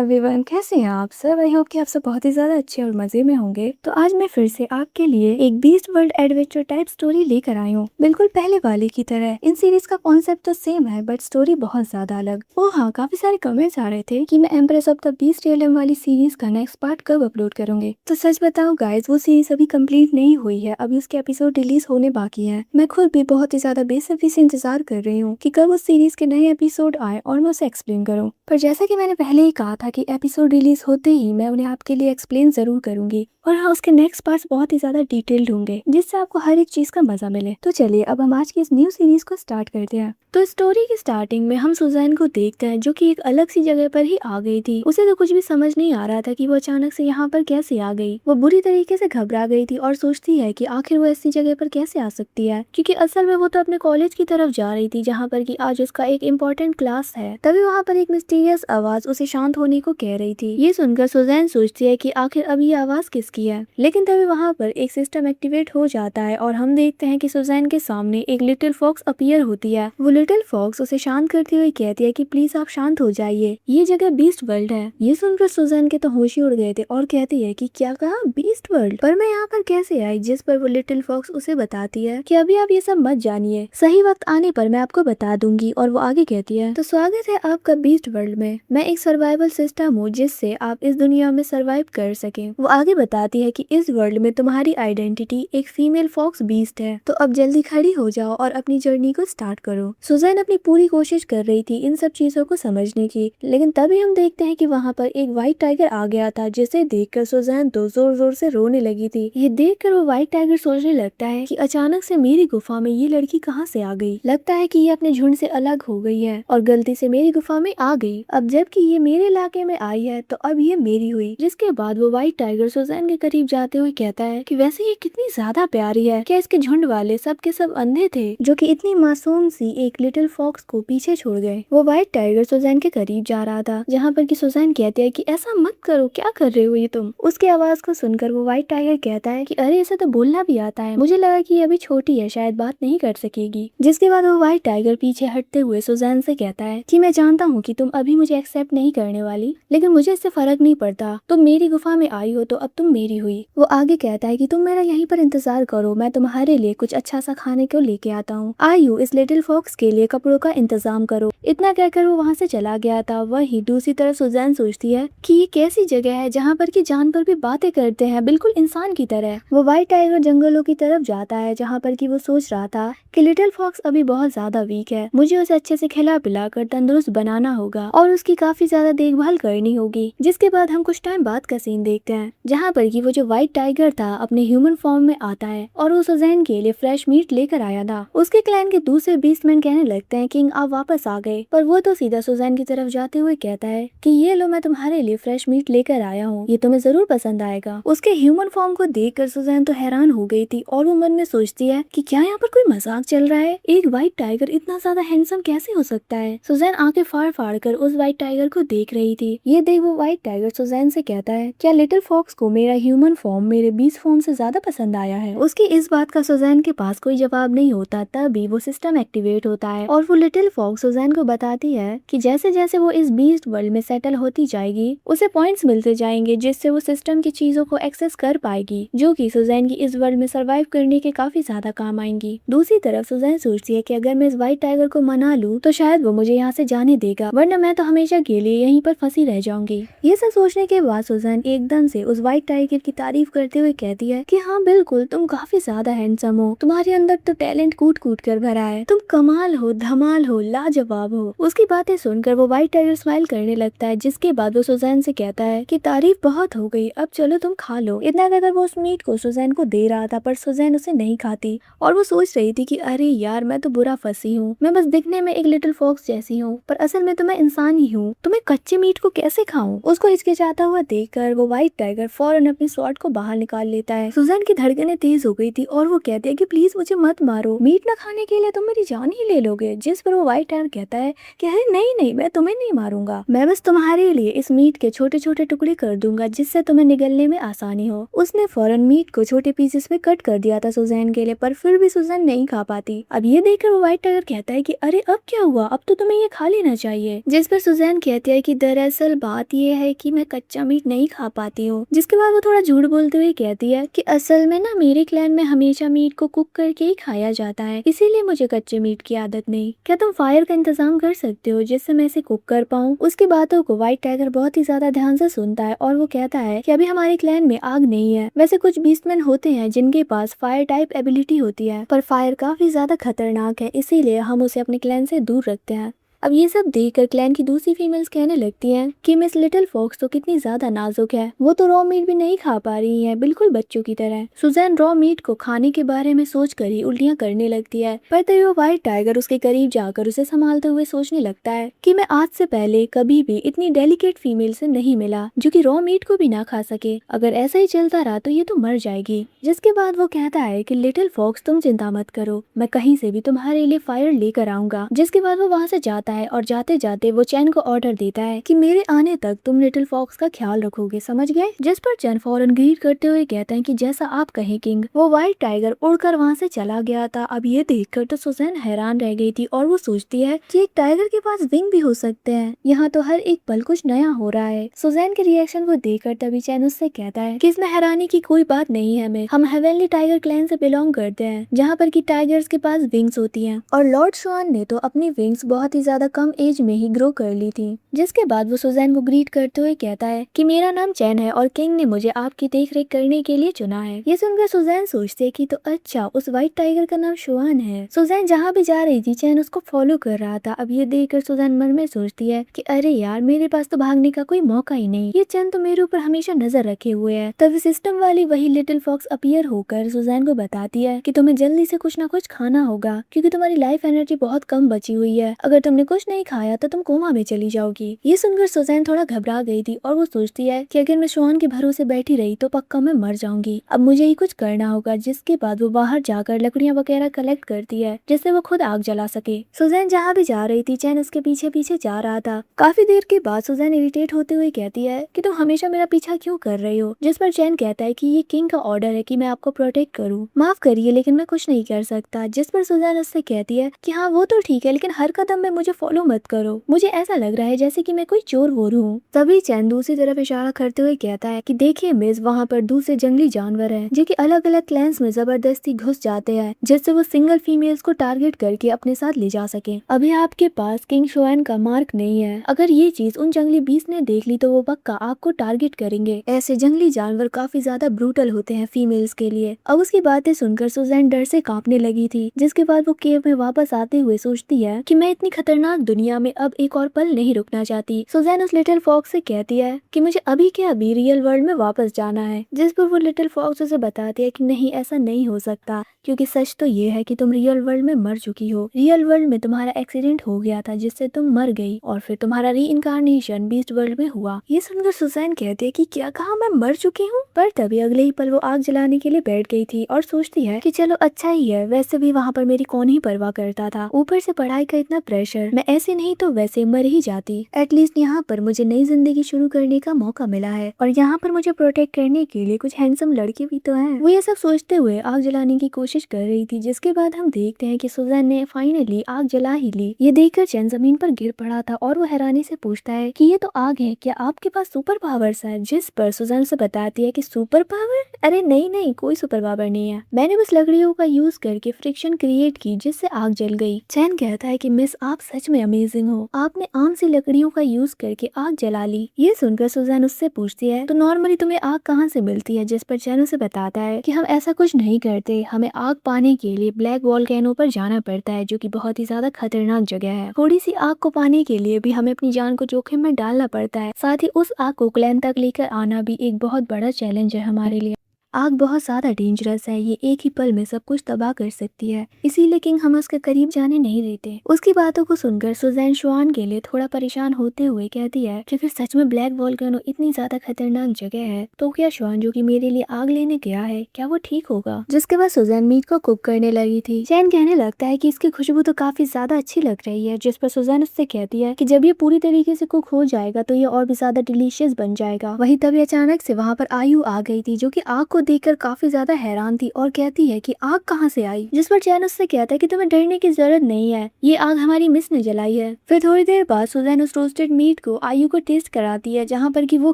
Everyone, कैसे हैं आप सब। आई होप कि आप सब बहुत ही ज्यादा अच्छे और मजे में होंगे। तो आज मैं फिर से आपके लिए एक beast world adventure type story लेकर आई हूँ, बिल्कुल पहले वाले की तरह। इन सीरीज का कॉन्सेप्ट तो सेम है बट स्टोरी बहुत ज्यादा अलग। ओ हाँ, काफी सारे कमेंट्स आ रहे थे कि मैं empress of the beast realm वाली सीरीज का नेक्स्ट पार्ट कब अपलोड करूंगी। तो सच बताऊं गाइज, वो सीरीज अभी कंप्लीट नहीं हुई है, अभी उसके एपिसोड रिलीज होने बाकी है। मैं खुद भी बहुत ही ज्यादा बेसब्री से इंतजार कर रही हूँ कि कब उस सीरीज के नए एपिसोड आए और मैं उसे एक्सप्लेन करूँ। पर जैसा कि मैंने पहले ही कहा था कि एपिसोड रिलीज होते ही मैं उन्हें आपके लिए एक्सप्लेन जरूर करूंगी। और हाँ, उसके नेक्स्ट पार्ट्स बहुत ही ज्यादा डिटेल्ड होंगे जिससे आपको हर एक चीज का मजा मिले। तो चलिए अब हम आज की इस न्यू सीरीज को स्टार्ट करते हैं। तो स्टोरी की स्टार्टिंग में हम सुजैन को देखते हैं जो कि एक अलग सी जगह पर ही आ गई थी। उसे तो कुछ भी समझ नहीं आ रहा था कि वो अचानक से यहाँ पर कैसे आ गई। वो बुरी तरीके से घबरा गई थी और सोचती है कि आखिर वो ऐसी जगह पर कैसे आ सकती है, क्योंकि असल में वो तो अपने कॉलेज की तरफ जा रही थी जहाँ पर कि आज उसका एक इम्पोर्टेंट क्लास है। तभी वहाँ पर एक मिस्टीरियस आवाज उसे शांत होने को कह रही थी। ये सुनकर सुजैन सोचती है कि आखिर अब ये आवाज किसकी है, लेकिन तभी वहाँ पर एक सिस्टम एक्टिवेट हो जाता है और हम देखते हैं कि सुजैन के सामने एक लिटिल फॉक्स अपीयर होती है। वो लिटिल फॉक्स उसे शांत करती हुई कहती है कि प्लीज आप शांत हो जाइए, ये जगह बीस्ट वर्ल्ड है। ये सुनकर सुजैन के तो होश ही उड़ गए थे और कहती है कि क्या कहा, बीस्ट वर्ल्ड, पर मैं यहाँ पर कैसे आई। जिस पर वो लिटिल फॉक्स उसे बताती है कि अभी आप ये सब मत जानिए, सही वक्त आने पर मैं आपको बता दूंगी। और वो आगे कहती है, तो स्वागत है आपका बीस्ट वर्ल्ड में। मैं एक सर्वाइवल सिस्टम हूँ जिससे आप इस दुनिया में सर्वाइव कर सके। वो आगे बताती है कि इस वर्ल्ड में तुम्हारी आइडेंटिटी एक फीमेल फॉक्स बीस्ट है, तो अब जल्दी खड़ी हो जाओ और अपनी जर्नी को स्टार्ट करो। सुजैन अपनी पूरी कोशिश कर रही थी इन सब चीजों को समझने की, लेकिन तभी हम देखते हैं कि वहाँ पर एक व्हाइट टाइगर आ गया था, जिसे देखकर सुजैन तो जोर जोर से रोने लगी थी। ये देखकर वो व्हाइट टाइगर सोचने लगता है कि अचानक से मेरी गुफा में ये लड़की कहाँ से आ गई। लगता है कि ये अपने झुंड से अलग हो गई है और गलती से मेरी गुफा में आ गई। अब जबकि ये मेरे इलाके में आई है तो अब ये मेरी हुई। जिसके बाद वो व्हाइट टाइगर सुजैन के करीब जाते हुए कहता है कि वैसे ये कितनी ज्यादा प्यारी है, क्या इसके झुंड वाले सब के सब अंधे थे जो कि इतनी मासूम सी एक लिटिल फॉक्स को पीछे छोड़ गए। वो व्हाइट टाइगर सुजैन के करीब जा रहा था, जहाँ पर कि सुजैन कहती है कि ऐसा मत करो, क्या कर रहे हो ये तुम। उसकी आवाज को सुनकर वो व्हाइट टाइगर कहता है कि अरे इसे तो बोलना भी आता है, मुझे लगा कि ये अभी छोटी है, शायद बात नहीं कर सकेगी। जिसके बाद वो व्हाइट टाइगर पीछे हटते हुए सुजैन से कहता है कि मैं जानता हूँ कि तुम अभी मुझे एक्सेप्ट नहीं करने वाली, लेकिन मुझे इससे फर्क नहीं पड़ता। तुम मेरी गुफा में आई हो तो अब तुम मेरी हुई। वो आगे कहता है कि तुम मेरा यहीं पर इंतजार करो, मैं तुम्हारे लिए कुछ अच्छा सा खाने को लेके आता हूँ। आयु इस लिटिल फॉक्स के लिए कपड़ों का इंतजाम करो। इतना कहकर वो वहाँ से चला गया था। वही दूसरी तरफ सुजैन सोचती है कि ये कैसी जगह है जहाँ पर कि जानवर भी बातें करते हैं, बिल्कुल इंसान की तरह। वो व्हाइट टाइगर जंगलों की तरफ जाता है जहाँ पर कि वो सोच रहा था कि लिटिल फॉक्स अभी बहुत ज्यादा वीक है, मुझे उसे अच्छे से खिला पिलाकर तंदुरुस्त बनाना होगा और उसकी काफी ज्यादा देखभाल करनी होगी। जिसके बाद हम कुछ टाइम बाद का सीन देखते हैं जहाँ पर कि वो जो व्हाइट टाइगर था अपने ह्यूमन फॉर्म में आता है और वो सुजैन के लिए फ्रेश मीट लेकर आया था। उसके क्लैन के दूसरे बीस्टमैन कहने लगते हैं किंग आप वापस आ गए, पर वो तो सीधा सुजैन की तरफ जाते हुए कहता है कि ये लो, मैं तुम्हारे लिए फ्रेश मीट लेकर आया हूँ, ये तुम्हें जरूर पसंद आएगा। उसके ह्यूमन फॉर्म को देखकर सुजैन तो हैरान हो गई थी और वो मन में सोचती है कि क्या यहाँ पर कोई मजाक चल रहा है, एक व्हाइट टाइगर इतना ज्यादा हैंडसम कैसे हो सकता है। सुजैन आंखें फाड़ फाड़ कर उस व्हाइट टाइगर को देख रही थी। ये देख वो व्हाइट टाइगर सुजैन से कहता है, क्या लिटिल फॉक्स को मेरा ह्यूमन फॉर्म मेरे बीस्ट फॉर्म से ज्यादा पसंद आया है। उसकी इस बात का सुजैन के पास कोई जवाब नहीं होता। तभी वो सिस्टम एक्टिवेट होता है और वो लिटिल फॉक्स सुजैन को बताती है कि जैसे जैसे वो इस बीस्ट वर्ल्ड में सेटल होती जाएगी उसे पॉइंट्स मिलते जाएंगे, जिससे वो सिस्टम की चीजों को एक्सेस कर पाएगी, जो कि सुजैन की इस वर्ल्ड में सर्वाइव करने के काफी ज्यादा काम आएंगी। दूसरी तरफ सुजैन सोचती है कि अगर मैं इस व्हाइट टाइगर को मना लूं तो शायद वो मुझे यहाँ से जाने देगा, वरना मैं तो हमेशा के लिए यहीं पर फंसी रह जाऊंगी। ये सब सोचने के बाद सुजैन एकदम से उस व्हाइट टाइगर की तारीफ करते हुए कहती है कि हाँ बिल्कुल, तुम काफी ज्यादा हैंडसम हो, तुम्हारे अंदर तो टैलेंट कूट कूट कर भरा है, तुम कमाल हो, धमाल हो, लाजवाब हो। उसकी बातें सुनकर वो व्हाइट टाइगर स्माइल करने लगता है। जिसके बाद वो सुजैन से कहता है कि तारीफ बहुत हो गई, अब चलो तुम खा लो। इतना कहकर वो उस मीट को सुजैन को दे रहा था, पर सुजैन उसे नहीं खाती और वो सोच रही थी कि अरे यार, मैं तो बुरा फंसी हूँ, मैं बस दिखने में एक लिटिल फॉक्स जैसी हूँ पर असल में तो मैं इंसान ही हूँ, तो मैं कच्चे मीट को कैसे खाऊं। उसको हिचकिचाता हुआ देखकर वो व्हाइट टाइगर फौरन अपनी स्वॉर्ड को बाहर निकाल लेता है। सुजैन की धड़कनें तेज हो गई थी और वो कहती है कि प्लीज मुझे मत मारो, मीट न खाने के लिए तुम मेरी जान ही ले लोगे। जिस पर वो व्हाइट टाइगर कहता है कि अरे नहीं नहीं, मैं तुम्हें नहीं मारूंगा, मैं बस तुम्हारे लिए इस मीट के छोटे छोटे टुकड़े कर दूंगा जिससे तुम्हें निगलने में आसानी हो। उसने फौरन मीट को छोटे पीसेस में कट कर दिया था सुजैन के लिए, पर फिर भी सुजैन नहीं खा पाती। अब ये देखकर वो व्हाइट टाइगर कहता है कि अरे अब क्या हुआ, अब तो तुम्हें ये खा लेना चाहिए। जिस पर सुजैन कहती है कि दरअसल बात ये है कि मैं कच्चा मीट नहीं खा पाती हूँ। जिसके बाद वो थोड़ा झूठ बोलते हुए कहती है कि असल में ना मेरे क्लैन में हमेशा मीट को कुक करके ही खाया जाता है, इसीलिए मुझे कच्चे मीट की आदत नहीं। क्या तुम फायर का इंतजाम कर सकते हो जिससे मैं इसे कुक कर पाऊँ। उसकी बातों को व्हाइट टाइगर बहुत ही ज्यादा ध्यान से सुनता है और वो कहता है कि अभी हमारे क्लैन में आग नहीं है। वैसे कुछ बीस्टमैन होते हैं जिनके पास फायर टाइप एबिलिटी होती है, पर फायर काफी ज्यादा खतरनाक है, इसीलिए हम उसे अपने क्लैन से दूर रखते हैं। अब ये सब देखकर क्लैन की दूसरी फीमेल्स कहने लगती हैं कि मिस लिटिल फॉक्स तो कितनी ज्यादा नाजुक है, वो तो रॉ मीट भी नहीं खा पा रही है, बिल्कुल बच्चों की तरह। सुजैन रॉ मीट को खाने के बारे में सोचकर ही उल्टियां करने लगती है, पर तभी वो व्हाइट टाइगर उसके करीब जाकर उसे संभालते हुए सोचने लगता है कि मैं आज से पहले कभी भी इतनी डेलिकेट फीमेल से नहीं मिला जो कि रॉ मीट को भी ना खा सके। अगर ऐसा ही चलता रहा तो ये तो मर जाएगी। जिसके बाद वो कहता है कि लिटिल फॉक्स तुम चिंता मत करो, मैं कहीं से भी तुम्हारे लिए फायर लेकर आऊंगा। जिसके बाद वो वहाँ से जाता है और जाते जाते वो चैन को ऑर्डर देता है कि मेरे आने तक तुम लिटिल फॉक्स का ख्याल रखोगे, समझ गए। जिस पर चैन फौरन ग्रीट करते हुए कहते हैं कि जैसा आप कहें किंग। वो व्हाइट टाइगर उड़कर वहाँ से चला गया था। अब ये देखकर तो सुजैन हैरान रह गई थी और वो सोचती है कि एक टाइगर के पास विंग भी हो सकते हैं, यहाँ तो हर एक पल कुछ नया हो रहा है। सुजैन के रिएक्शन को देखकर तभी चैन उससे कहता है कि इसमें हैरानी की कोई बात नहीं है, हम हेवनली टाइगर क्लैन से बिलोंग करते हैं जहाँ पर की टाइगर्स के पास विंग्स होती हैं और लॉर्ड शुआन ने तो अपनी विंग्स बहुत ही ज्यादा कम एज में ही ग्रो कर ली थी। जिसके बाद वो सुजैन को ग्रीट करते हुए कहता है कि मेरा नाम चैन है और किंग ने मुझे आपकी देखरेख करने के लिए चुना है। ये सुनकर सुजैन सोचती है कि तो अच्छा उस व्हाइट टाइगर का नाम शुआन है। सुजैन जहाँ भी जा रही थी चैन उसको फॉलो कर रहा था। अब ये देखकर सुजैन मन में सोचती है कि अरे यार मेरे पास तो भागने का कोई मौका ही नहीं, ये चैन तो मेरे ऊपर हमेशा नजर रखे हुए है। तभी सिस्टम वाली वही लिटिल फॉक्स अपीयर होकर सुजैन को बताती है कि तुम्हें जल्दी से कुछ ना कुछ खाना होगा क्योंकि तुम्हारी लाइफ एनर्जी बहुत कम बची हुई है, अगर तुमने कुछ नहीं खाया तो तुम कोमा में चली जाओगी। ये सुनकर सुजैन थोड़ा घबरा गई थी और वो सोचती है कि अगर मैं शुआन के भरोसे बैठी रही तो पक्का मैं मर जाऊंगी, अब मुझे ही कुछ करना होगा। जिसके बाद वो बाहर जाकर लकड़ियां वगैरह कलेक्ट करती है जिससे वो खुद आग जला सके। सुजैन जहाँ भी जा रही थी चैन उसके पीछे पीछे जा रहा था। काफी देर के बाद सुजैन इरिटेट होते हुए कहती है कि तुम हमेशा मेरा पीछा क्यों कर रही हो। जिस पर चैन कहता है कि ये किंग का ऑर्डर है कि मैं आपको प्रोटेक्ट करूँ, माफ करिए लेकिन मैं कुछ नहीं कर सकता। जिस पर सुजैन उससे कहती है कि हाँ वो तो ठीक है लेकिन हर कदम में मुझे फॉलो मत करो, मुझे ऐसा लग रहा है जैसे कि मैं कोई चोर वोर हूँ। तभी चैन दूसरी तरफ इशारा करते हुए कहता है कि देखिए मिस वहाँ पर दूसरे जंगली जानवर हैं जो कि अलग अलग क्लैंस में जबरदस्ती घुस जाते हैं जिससे वो सिंगल फीमेल्स को टारगेट करके अपने साथ ले जा सके। अभी आपके पास किंग शुआन का मार्क नहीं है, अगर ये चीज उन जंगली बीस्ट ने देख ली तो वो पक्का आपको टारगेट करेंगे। ऐसे जंगली जानवर काफी ज्यादा ब्रूटल होते हैं फीमेल्स के लिए। अब उसकी बातें सुनकर सुजैन डर से कांपने लगी थी। जिसके बाद वो केव में वापस आते हुए सोचती है कि मैं इतनी खतरनाक दुनिया में अब एक और पल नहीं रुकना चाहती। सुजैन उस लिटिल फॉक्स से कहती है कि मुझे अभी के अभी रियल वर्ल्ड में वापस जाना है। जिस पर वो लिटिल फॉक्स उसे बताती है कि नहीं ऐसा नहीं हो सकता क्योंकि सच तो ये है कि तुम रियल वर्ल्ड में मर चुकी हो। रियल वर्ल्ड में तुम्हारा एक्सीडेंट हो गया था जिससे तुम मर गई और फिर तुम्हारा री इनकारनेशन बीस्ट वर्ल्ड में हुआ। ये सुनकर सुजैन कहती है कि क्या कहा मैं मर चुकी हूँ। पर तभी अगले ही पल वो आग जलाने के लिए बैठ गई थी और सोचती है कि चलो अच्छा ही है, वैसे भी वहाँ पर मेरी कौन ही परवाह करता था, ऊपर से पढ़ाई का इतना प्रेशर, मैं ऐसे नहीं तो वैसे मर ही जाती। एटलीस्ट यहाँ पर मुझे नई जिंदगी शुरू करने का मौका मिला है और यहाँ पर मुझे प्रोटेक्ट करने के लिए कुछ हैंडसम लड़के भी तो हैं। वो ये सब सोचते हुए आग जलाने की कोशिश कर रही थी। जिसके बाद हम देखते हैं कि सुजैन ने फाइनली आग जला ही ली। ये देखकर चैन जमीन पर गिर पड़ा था और वो हैरानी से पूछता है कि ये तो आग है, क्या आपके पास सुपर पावर्स है। जिस पर सुजैन से बताती है कि सुपर पावर, अरे नहीं नहीं कोई सुपर पावर नहीं है, मैंने बस लकड़ियों का यूज करके फ्रिक्शन क्रिएट की जिससे आग जल गई। चैन कहता है कि मिस आप सच में अमेजिंग हो, आपने आम सी लकड़ियों का यूज करके आग जला ली। ये सुनकर सुजैन उससे पूछती है तो नॉर्मली तुम्हें आग कहाँ से मिलती है। जिस पर चैन उसे बताता है कि हम ऐसा कुछ नहीं करते, हमें आग पाने के लिए ब्लैक वोल्केनो पर जाना पड़ता है जो कि बहुत ही ज्यादा खतरनाक जगह है। थोड़ी सी आग को पाने के लिए भी हमें अपनी जान को जोखिम में डालना पड़ता है, साथ ही उस आग को क्लैन तक लेकर आना भी एक बहुत बड़ा चैलेंज है हमारे लिए। आग बहुत ज्यादा डेंजरस है, ये एक ही पल में सब कुछ तबाह कर सकती है, इसीलिए किंग हमें उसके करीब जाने नहीं देते। उसकी बातों को सुनकर सुजैन शुआन के लिए थोड़ा परेशान होते हुए कहती है कि अगर सच में ब्लैक वोल्केनो इतनी ज्यादा खतरनाक जगह है तो क्या शुआन जो कि मेरे लिए आग लेने गया है क्या वो ठीक होगा। जिसके बाद सुजैन मीट को कुक करने लगी थी। चैन कहने लगता है कि इसकी खुशबू तो काफी ज्यादा अच्छी लग रही है, जिस पर सुजैन उससे कहती है कि जब ये पूरी तरीके से कुक हो जाएगा तो ये और भी ज्यादा डिलीशियस बन जाएगा। वही तभी अचानक से वहाँ पर आयु आ गई थी, जो कि आग को देखकर काफी ज्यादा हैरान थी और कहती है कि आग कहाँ से आई। जिस पर चैन उससे कहता है कि तुम्हें डरने की जरूरत नहीं है, ये आग हमारी मिस ने जलाई है। फिर थोड़ी देर बाद सुजैन उस रोस्टेड मीट को आयु को टेस्ट कराती है, जहाँ पर कि वो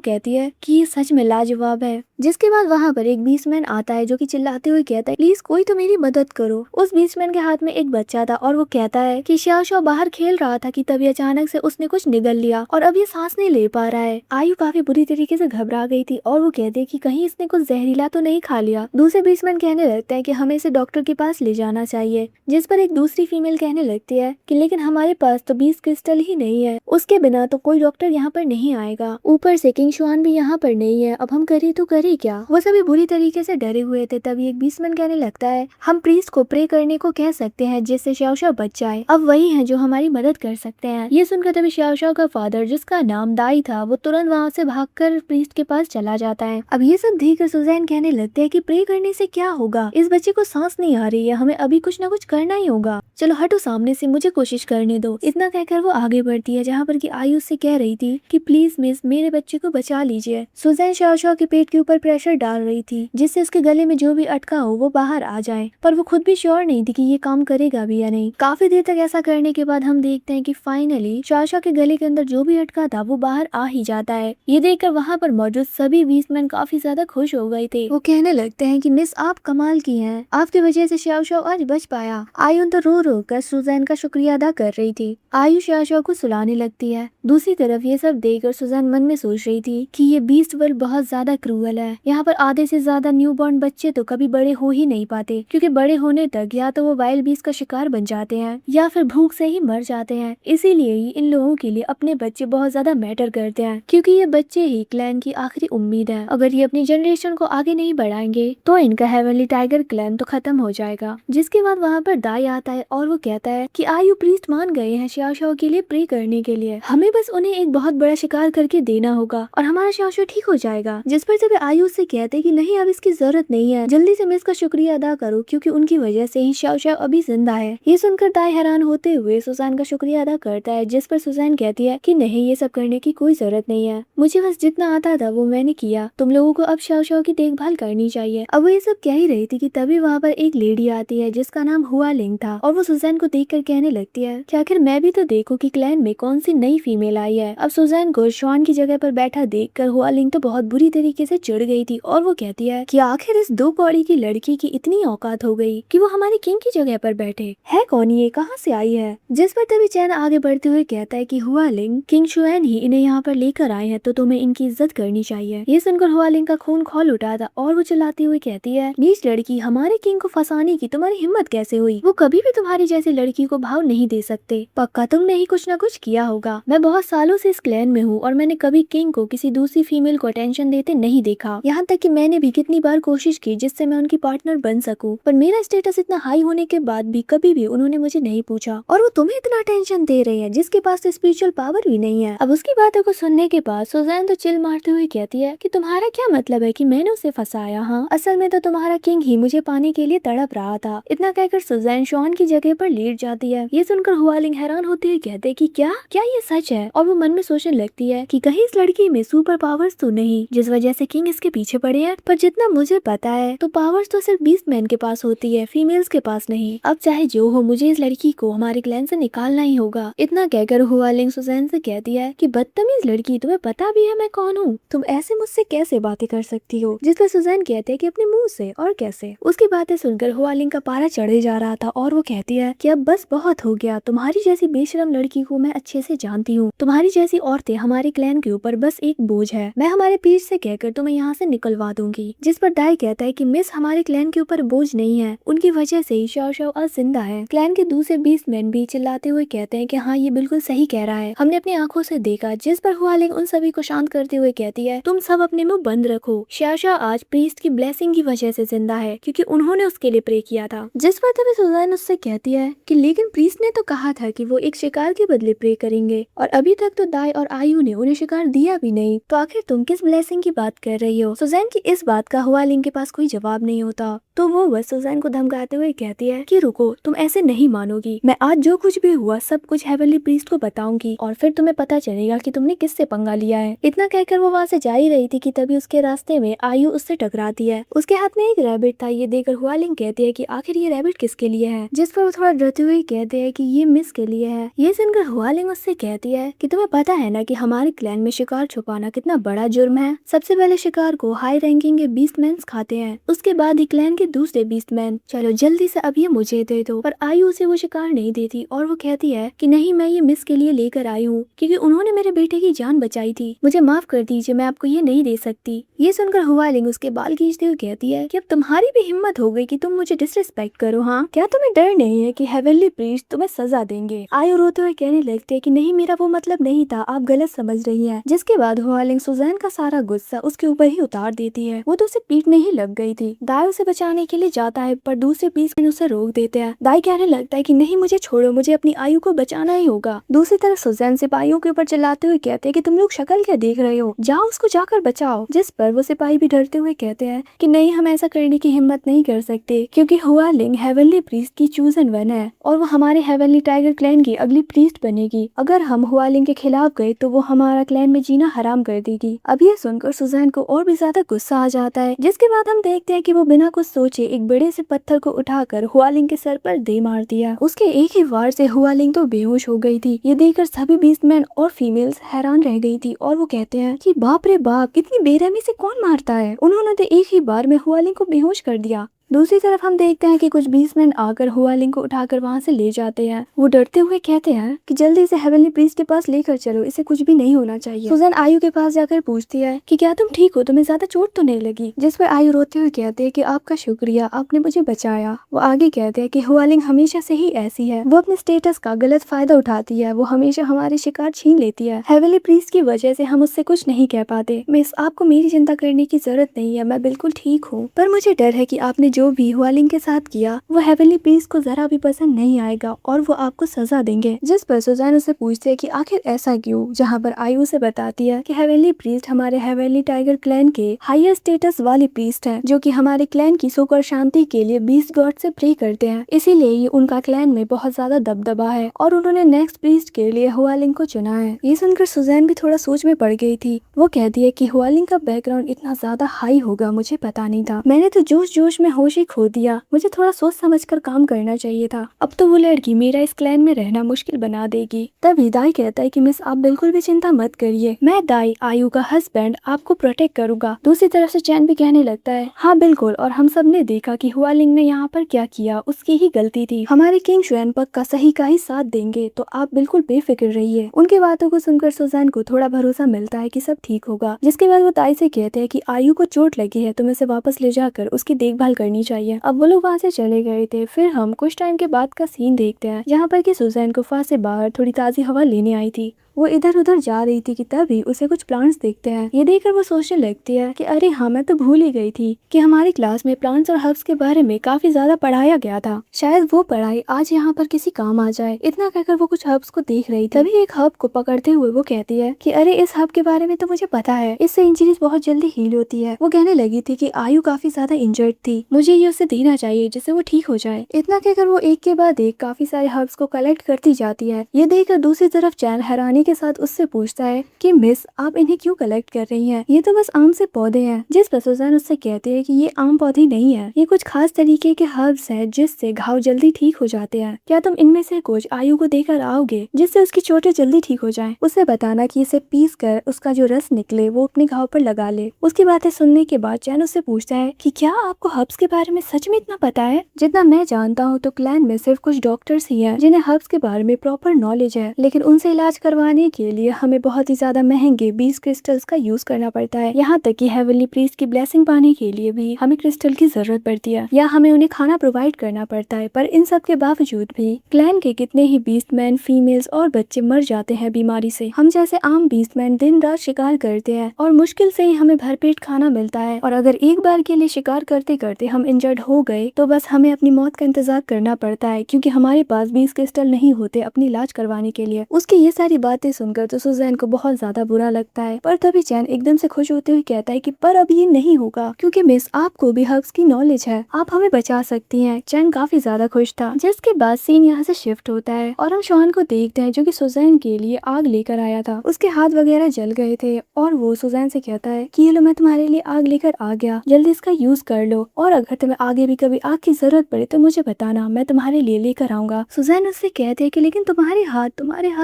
कहती है कि ये सच में लाजवाब है। जिसके बाद वहाँ पर एक बीस्टमैन आता है जो कि चिल्लाते हुए कहता है प्लीज कोई तो मेरी मदद करो। उस बीस्टमैन के हाथ में एक बच्चा था और वो कहता है कि शाओ शाओ बाहर खेल रहा था कि तभी अचानक से उसने कुछ निगल लिया और अब ये सांस नहीं ले पा रहा है। आयु काफी बुरी तरीके से घबरा गई थी और वो कहती है कि कहीं इसने कुछ जहरीला तो नहीं खा लिया। दूसरे बीस्टमैन कहने लगता है कि हमें इसे डॉक्टर के पास ले जाना चाहिए, जिस पर एक दूसरी फीमेल कहने लगती है कि लेकिन हमारे पास तो 20 क्रिस्टल ही नहीं है, उसके बिना तो कोई डॉक्टर यहाँ पर नहीं आएगा, ऊपर से किंग शुआन भी यहाँ पर नहीं है, अब हम करे तो करे क्या। वो सभी बुरी तरीके से डरे हुए थे। तभी एक बीस्टमैन कहने लगता है हम प्रीस्ट को प्रे करने को कह सकते हैं जिससे शाओ शाओ बच जाए, अब वही है जो हमारी मदद कर सकते हैं। ये सुनकर तभी शाओ शाओ का फादर जिसका नाम दाई था वो तुरंत वहाँ से भागकर प्रीस्ट के पास चला जाता है। अब ये सब देखकर सुजैन कहने लगते हैं कि प्रे करने से क्या होगा, इस बच्चे को सांस नहीं आ रही है, हमें अभी कुछ ना कुछ करना ही होगा, चलो हटो सामने से, मुझे कोशिश करने दो। इतना कहकर वो आगे बढ़ती है, जहाँ पर कि आयु से कह रही थी कि प्लीज मिस मेरे बच्चे को बचा लीजिए। सुजैन शाओ शाओ के पेट के ऊपर प्रेशर डाल रही थी जिससे उसके गले में जो भी अटका हो वो बाहर आ जाए, पर वो खुद भी श्योर नहीं थी कि ये काम करेगा भी या नहीं। काफी देर तक ऐसा करने के बाद हम देखते हैं कि फाइनली शाओ शाओ के गले के अंदर जो भी अटका था वो बाहर आ ही जाता है। ये देखकर वहाँ पर मौजूद सभी बीस्टमैन काफी ज्यादा खुश हो गए थे। वो कहने लगते हैं कि मिस आप कमाल की हैं, आपकी वजह से शाओ शाओ आज बच पाया। आयु तो रो रो कर सुजैन का शुक्रिया अदा कर रही थी। आयु शाओ शाओ को सुलाने लगती है। दूसरी तरफ ये सब देखकर सुजैन मन में सोच रही थी कि ये बीस्ट वर्ल्ड बहुत ज्यादा क्रूअल है, यहाँ पर आधे से ज्यादा न्यूबॉर्न बच्चे तो कभी बड़े हो ही नहीं पाते, क्योंकि बड़े होने तक या तो वो वाइल्ड बीस्ट का शिकार बन जाते हैं या फिर भूख से ही मर जाते हैं। इसीलिए ही इन लोगों के लिए अपने बच्चे बहुत ज्यादा मैटर करते हैं, क्योंकि ये बच्चे ही क्लैन की आखिरी उम्मीद है। अगर ये अपनी जनरेशन को आगे नहीं बढ़ाएंगे तो इनका हेवनली टाइगर क्लैन तो खत्म हो जाएगा। जिसके बाद वहाँ पर दाई आता है और वो कहता है कि आयु प्रीस्ट मान गए हैं शाओ शाओ के लिए प्रे करने के लिए, हमें बस उन्हें एक बहुत बड़ा शिकार करके देना होगा और हमारा शाओ शाओ ठीक हो जाएगा। जिस पर जब आयु से कहते हैं कि नहीं अब इसकी जरूरत नहीं है, जल्दी से मिस का शुक्रिया अदा करो क्योंकि उनकी वजह से ही शाओ शाओ अभी जिंदा है। ये सुनकर दाई हैरान होते हुए सुजैन का शुक्रिया अदा करता है, जिस पर सुजैन कहती है कि नहीं ये सब करने की कोई जरूरत नहीं है, मुझे बस जितना आता था वो मैंने किया, तुम लोगों को अब शाओ शाओ की देखभाल करनी चाहिए। अब वो ये सब कह ही रही थी कि तभी वहाँ पर एक लेडी आती है जिसका नाम हुआ लिंग था और वो सुजैन को देखकर कहने लगती है कि आखिर मैं भी तो देखूं कि क्लैन में कौन सी नई फीमेल आई है। अब सुजैन को शॉन की जगह पर बैठा देखकर हुआ लिंग तो बहुत बुरी तरीके से चिढ़ गई थी और वो कहती है कि आखिर इस 2 कौड़ी की लड़की की इतनी औकात हो गई कि वो हमारे किंग की जगह पर बैठे है, कौन ये, कहाँ से आई है। जिस पर तभी चैन आगे बढ़ते हुए कहता है कि हुआ लिंग किंग शुएन ही इन्हें यहाँ पर लेकर आए हैं तो तुम्हें इनकी इज्जत करनी चाहिए। ये सुनकर हुआ लिंग का खून खौल उठा था और वो चिल्लाती हुई कहती है नीच लड़की, हमारे किंग को फंसाने की तुम्हारी हिम्मत कैसे हुई, वो कभी भी तुम्हारी जैसी लड़की को भाव नहीं दे सकते, पक्का तुमने ही कुछ न कुछ किया होगा। मैं बहुत सालों से इस क्लैन में हूँ और मैंने कभी किंग को किसी दूसरी फीमेल को अटेंशन देते नहीं देखा, यहाँ तक कि मैंने भी कितनी बार कोशिश की जिससे मैं उनकी पार्टनर बन सकूं, पर मेरा स्टेटस इतना हाई होने के बाद भी कभी भी उन्होंने मुझे नहीं पूछा और वो तुम्हें इतना अटेंशन दे रही है जिसके पास तो स्पिरिचुअल पावर भी नहीं है। अब उसकी बातों को सुनने के बाद सुजैन तो चिल मारते हुए कहती है कि तुम्हारा क्या मतलब है कि मैंने उसे फंसाया, हाँ असल में तो तुम्हारा किंग ही मुझे पाने के लिए तड़प रहा था। इतना कहकर सुजैन शॉन की जगह पर लेट जाती है। ये सुनकर हुआ लिंग हैरान होते हुए कहते कि क्या क्या ये सच है, और वो मन में सोचने लगती है कि कहीं इस लड़की में सुपर पावर्स तो नहीं जिस वजह से किंग इसके पीछे पड़े हैं, पर जितना मुझे पता है तो पावर्स तो सिर्फ बीस्ट मैन के पास होती है, फीमेल्स के पास नहीं। अब चाहे जो हो मुझे इस लड़की को हमारे क्लैन से निकालना ही होगा। इतना कहकर हुआ लिंग सुजैन से कहती है कि बदतमीज लड़की, तुम्हें पता भी है मैं कौन हूँ, तुम ऐसे मुझसे कैसे बातें कर सकती हो। जिस पर सुजैन कहते हैं कि अपने मुंह से, और कैसे। उसकी बातें सुनकर हुआ लिंग का पारा चढ़े जा रहा था और वो कहती है कि अब बस बहुत हो गया, तुम्हारी जैसी बेशरम लड़की को मैं अच्छे से जानती हूँ, तुम्हारी जैसी औरतें हमारे क्लैन के ऊपर बस एक बोझ है। मैं हमारे पीठ से कहकर तुम्हें यहाँ यहाँ से निकलवा दूंगी। जिस पर दाई कहता है कि मिस हमारे क्लैन के ऊपर बोझ नहीं है, उनकी वजह से ही शाओ शाओ आज जिंदा है। क्लैन के दूसरे बीस्टमैन भी चिल्लाते हुए कहते हैं कि हाँ ये बिल्कुल सही कह रहा है, हमने अपनी आंखों से देखा। जिस पर हुआलिंग उन सभी को शांत करते हुए कहती है तुम सब अपने मुंह बंद रखो, शाओ शाओ आज प्रीस्ट की ब्लेसिंग की वजह से जिंदा है क्योंकि उन्होंने उसके लिए प्रे किया था। जिस पर तभी सुजैन उससे कहती है कि लेकिन प्रीस्ट ने तो कहा था कि वो एक शिकार के बदले प्रे करेंगे और अभी तक तो दाई और आयु ने उन्हें शिकार दिया भी नहीं, तो आखिर तुम किस ब्लेसिंग की बात कर रही हो। सुजैन की इस बात का हुआलिंग के पास कोई जवाब नहीं होता, तो वो बस सुजैन को धमकाते हुए कहती है कि रुको, तुम ऐसे नहीं मानोगी, मैं आज जो कुछ भी हुआ सब कुछ हेवनली प्रीस्ट को बताऊंगी और फिर तुम्हें पता चलेगा कि तुमने किससे पंगा लिया है। इतना कहकर वो वहाँ से जा ही रही थी कि तभी उसके रास्ते में आयु उससे टकराती है। उसके हाथ में एक रैबिट था। ये देखकर हुआलिंग कहती है कि आखिर ये रैबिट किसके लिए है, जिस पर वो थोड़ा डरते हुए कहते हैं कि ये मिस के लिए है। ये सुनकर हुआलिंग उससे कहती है कि तुम्हें पता है ना कि हमारे क्लैन में शिकार छुपाना कितना बड़ा जुर्म है। सबसे पहले शिकार को हाई रैंकिंग के बीस्टमैन्स खाते हैं, उसके बाद ही क्लैन के दूसरे बीस्टमैन। चलो जल्दी से अब ये मुझे दे दो। पर आयु उसे वो शिकार नहीं देती और वो कहती है कि नहीं, मैं ये मिस के लिए लेकर आई हूँ क्योंकि उन्होंने मेरे बेटे की जान बचाई थी, मुझे माफ कर दीजिए, मैं आपको ये नहीं दे सकती। ये सुनकर हुआलिंग उसके बाल खींचते हुए कहती है कि अब तुम्हारी भी हिम्मत हो गई कि तुम मुझे डिसरिस्पेक्ट करो। हाँ, क्या तुम्हें डर नहीं है कि हेवनली प्रीस्ट तुम्हें सजा देंगे। आयु रोते हुए कहने लगते है कि नहीं, मेरा वो मतलब नहीं था, आप गलत समझ रही है। जिसके बाद हुआलिंग सुजैन का सारा गुस्सा उसके ऊपर ही उतार देती है। वो तो उसे पीटने ही लग गई थी। दाई उसे बचाने के लिए जाता है पर दूसरे बीस्टमैन उसे रोक देते हैं। दाई कहने लगता है कि नहीं, मुझे छोड़ो, मुझे अपनी आयु को बचाना ही होगा। दूसरी तरफ सुजैन सिपाहियों के ऊपर चिल्लाते हुए कहते हैं कि तुम लोग शक्ल क्या देख रहे हो, जाओ उसको जाकर बचाओ। जिस पर वो सिपाही भी डरते हुए कहते हैं कि नहीं, हम ऐसा करने की हिम्मत नहीं कर सकते क्योंकि हुआलिंग हेवनली प्रीस्ट की चूजन वन है और वो हमारे हेवनली टाइगर क्लैन की अगली प्रीस्ट बनेगी। अगर हम हुआलिंग के खिलाफ गए तो वो हमारा क्लैन में जीना हराम कर देगी। अब ये सुनकर सुजैन को और भी ज्यादा गुस्सा आ जाता है। जिसके बाद हम देखते हैं कि वो बिना कुछ सोचे एक बड़े से पत्थर को उठाकर हुआलिंग के सर पर दे मार दिया। उसके एक ही वार से हुआलिंग तो बेहोश हो गई थी। ये देखकर सभी बीस्टमैन और फीमेल्स हैरान रह गई थी और वो कहते हैं कि बाप रे बाप, इतनी बेरहमी से कौन मारता है, उन्होंने तो एक ही बार में हुआलिंग को बेहोश कर दिया। दूसरी तरफ हम देखते हैं कि कुछ बीस्टमैन आकर हुआलिंग को उठाकर वहाँ से ले जाते हैं। वो डरते हुए कहते हैं कि जल्दी से हेवनली प्रीस्ट के पास लेकर चलो, इसे कुछ भी नहीं होना चाहिए। सुजैन आयु के पास जाकर पूछती है कि क्या तुम ठीक हो, तुम्हें ज्यादा चोट तो नहीं लगी। जिस पर आयु रोते हुए कहते हैं कि आपका शुक्रिया, आपने मुझे बचाया। वो आगे कहते हैं कि हुआलिंग हमेशा से ही ऐसी है, वो अपने स्टेटस का गलत फायदा उठाती है, वो हमेशा हमारे शिकार छीन लेती है। हेवनली प्रीस्ट की वजह से हम उससे कुछ नहीं कह पाते। मिस, आपको मेरी चिंता करने की जरूरत नहीं है, मैं बिल्कुल ठीक हूँ। पर मुझे डर है कि आपने जो भी हुआलिंग के साथ किया वो हेवनली प्रीस्ट को जरा भी पसंद नहीं आएगा और वो आपको सजा देंगे। जिस पर सुजैन उससे पूछती है कि आखिर ऐसा क्यों, जहाँ पर आयु से बताती है कि हेवनली प्रीस्ट हमारे हेवनली टाइगर क्लैन के हायर स्टेटस वाले प्रीस्ट हैं, जो कि हमारे क्लैन की सुख और शांति के लिए बीस्ट गॉड से प्रे करते हैं, इसीलिए ये उनका क्लैन में बहुत ज्यादा दबदबा है और उन्होंने नेक्स्ट प्रीस्ट के लिए हुआलिंग को चुना है। ये सुनकर सुजैन भी थोड़ा सोच में पड़ गई थी। वो कहती है कि हुआलिंग का बैकग्राउंड इतना ज्यादा हाई होगा, मुझे पता नहीं था, मैंने तो जोश जोश में होश ही खो दिया, मुझे थोड़ा सोच समझकर काम करना चाहिए था। अब तो वो लड़की मेरा इस क्लैन में रहना मुश्किल बना देगी। तभी दाई कहता है कि मिस, आप बिल्कुल भी चिंता मत करिए, मैं दाई आयु का हस्बैंड आपको प्रोटेक्ट करूंगा। दूसरी तरफ से चैन भी कहने लगता है हाँ बिल्कुल, और हम सब ने देखा कि हुआलिंग ने यहाँ पर क्या किया, उसकी ही गलती थी, हमारे किंग शुएनपक का सही का ही साथ देंगे, तो आप बिल्कुल बेफिक्र रहिए। उनकी बातों को सुनकर सुजैन को थोड़ा भरोसा मिलता है कि सब ठीक होगा। जिसके बाद वो दाई से कहते हैं कि आयु को चोट लगी है, तुम्हें उसे वापस ले जाकर उसकी देखभाल करनी चाहिए। अब वो लोग वहाँ से चले गए थे। फिर हम कुछ टाइम के बाद का सीन देखते हैं जहाँ पर कि सुजैन गुफा से बाहर थोड़ी ताज़ी हवा लेने आई थी। वो इधर उधर जा रही थी कि तभी उसे कुछ प्लांट्स देखते हैं। ये देखकर वो सोचने लगती है कि अरे हाँ, मैं तो भूल ही गई थी कि हमारी क्लास में प्लांट्स और हर्ब्स के बारे में काफी ज्यादा पढ़ाया गया था, शायद वो पढ़ाई आज यहाँ पर किसी काम आ जाए। इतना कहकर वो कुछ हर्ब्स को देख रही थी। तभी एक हर्ब को पकड़ते हुए वो कहती है कि अरे इस हर्ब के बारे में तो मुझे पता है, इससे इंजरीज बहुत जल्दी हील होती है। वो कहने लगी थी कि आयु काफी ज्यादा इंजर्ड थी, मुझे ये उसे देना चाहिए जिससे वो ठीक हो जाए। इतना कहकर वो एक के बाद एक काफी सारे हर्ब्स को कलेक्ट करती जाती है। ये देखकर दूसरी तरफ चैन हैरानी के साथ उससे पूछता है कि मिस, आप इन्हें क्यों कलेक्ट कर रही हैं? ये तो बस आम से पौधे हैं। जिस पर सुजैन उससे कहते हैं कि ये आम पौधे नहीं है, ये कुछ खास तरीके के हर्ब्स हैं जिससे घाव जल्दी ठीक हो जाते हैं। क्या तुम इनमें से कुछ आयु को देकर आओगे जिससे उसकी चोटें जल्दी ठीक हो जाएं? उसे बताना कि इसे पीस कर उसका जो रस निकले वो अपने घाव पर लगा ले। उसकी बातें सुनने के बाद चैन उससे पूछता है कि क्या आपको हर्ब्स के बारे में सच में इतना पता है? जितना मैं जानता हूँ तो क्लैन में सिर्फ कुछ डॉक्टर्स ही हैं जिन्हें हर्ब्स के बारे में प्रॉपर नॉलेज है, लेकिन उनसे इलाज करवाने पाने के लिए हमें बहुत ही ज्यादा महंगे बीस्ट क्रिस्टल्स का यूज करना पड़ता है। यहाँ तक कि हेवनली प्रीस्ट की ब्लेसिंग पाने के लिए भी हमें क्रिस्टल की जरूरत पड़ती है या हमें उन्हें खाना प्रोवाइड करना पड़ता है। पर इन सब के बावजूद भी क्लैन के कितने ही बीस्टमैन, फीमेल्स और बच्चे मर जाते हैं बीमारी से। हम जैसे आम बीस्टमैन दिन रात शिकार करते हैं और मुश्किल से ही हमें भरपेट खाना मिलता है, और अगर एक बार के लिए शिकार करते करते हम इंजर्ड हो गए तो बस हमें अपनी मौत का इंतजार करना पड़ता है, क्योंकि हमारे पास 20 क्रिस्टल नहीं होते अपनी इलाज करवाने के लिए। उसकी ये सारी बातें सुनकर तो सुजैन को बहुत ज्यादा बुरा लगता है, पर तभी चैन एकदम से खुश होते हुए कहता है कि पर अब ये नहीं होगा, क्योंकि मिस आपको भी हर्ब्स की नॉलेज है, आप हमें बचा सकती हैं। चैन काफी ज्यादा खुश था। जिसके बाद सीन यहाँ से शिफ्ट होता है और हम शॉन को देखते हैं जो कि सुजैन के लिए आग लेकर आया था। उसके हाथ वगैरह जल गए थे और वो सुजैन से कहता है कि ये लो, मैं तुम्हारे लिए आग लेकर आ गया, जल्दी इसका यूज कर लो, और अगर तुम्हें आगे भी कभी आग की जरूरत पड़े तो मुझे बताना, मैं तुम्हारे लिए लेकर आऊंगा। सुजैन उससे कहते हैं कि लेकिन तुम्हारे हाथ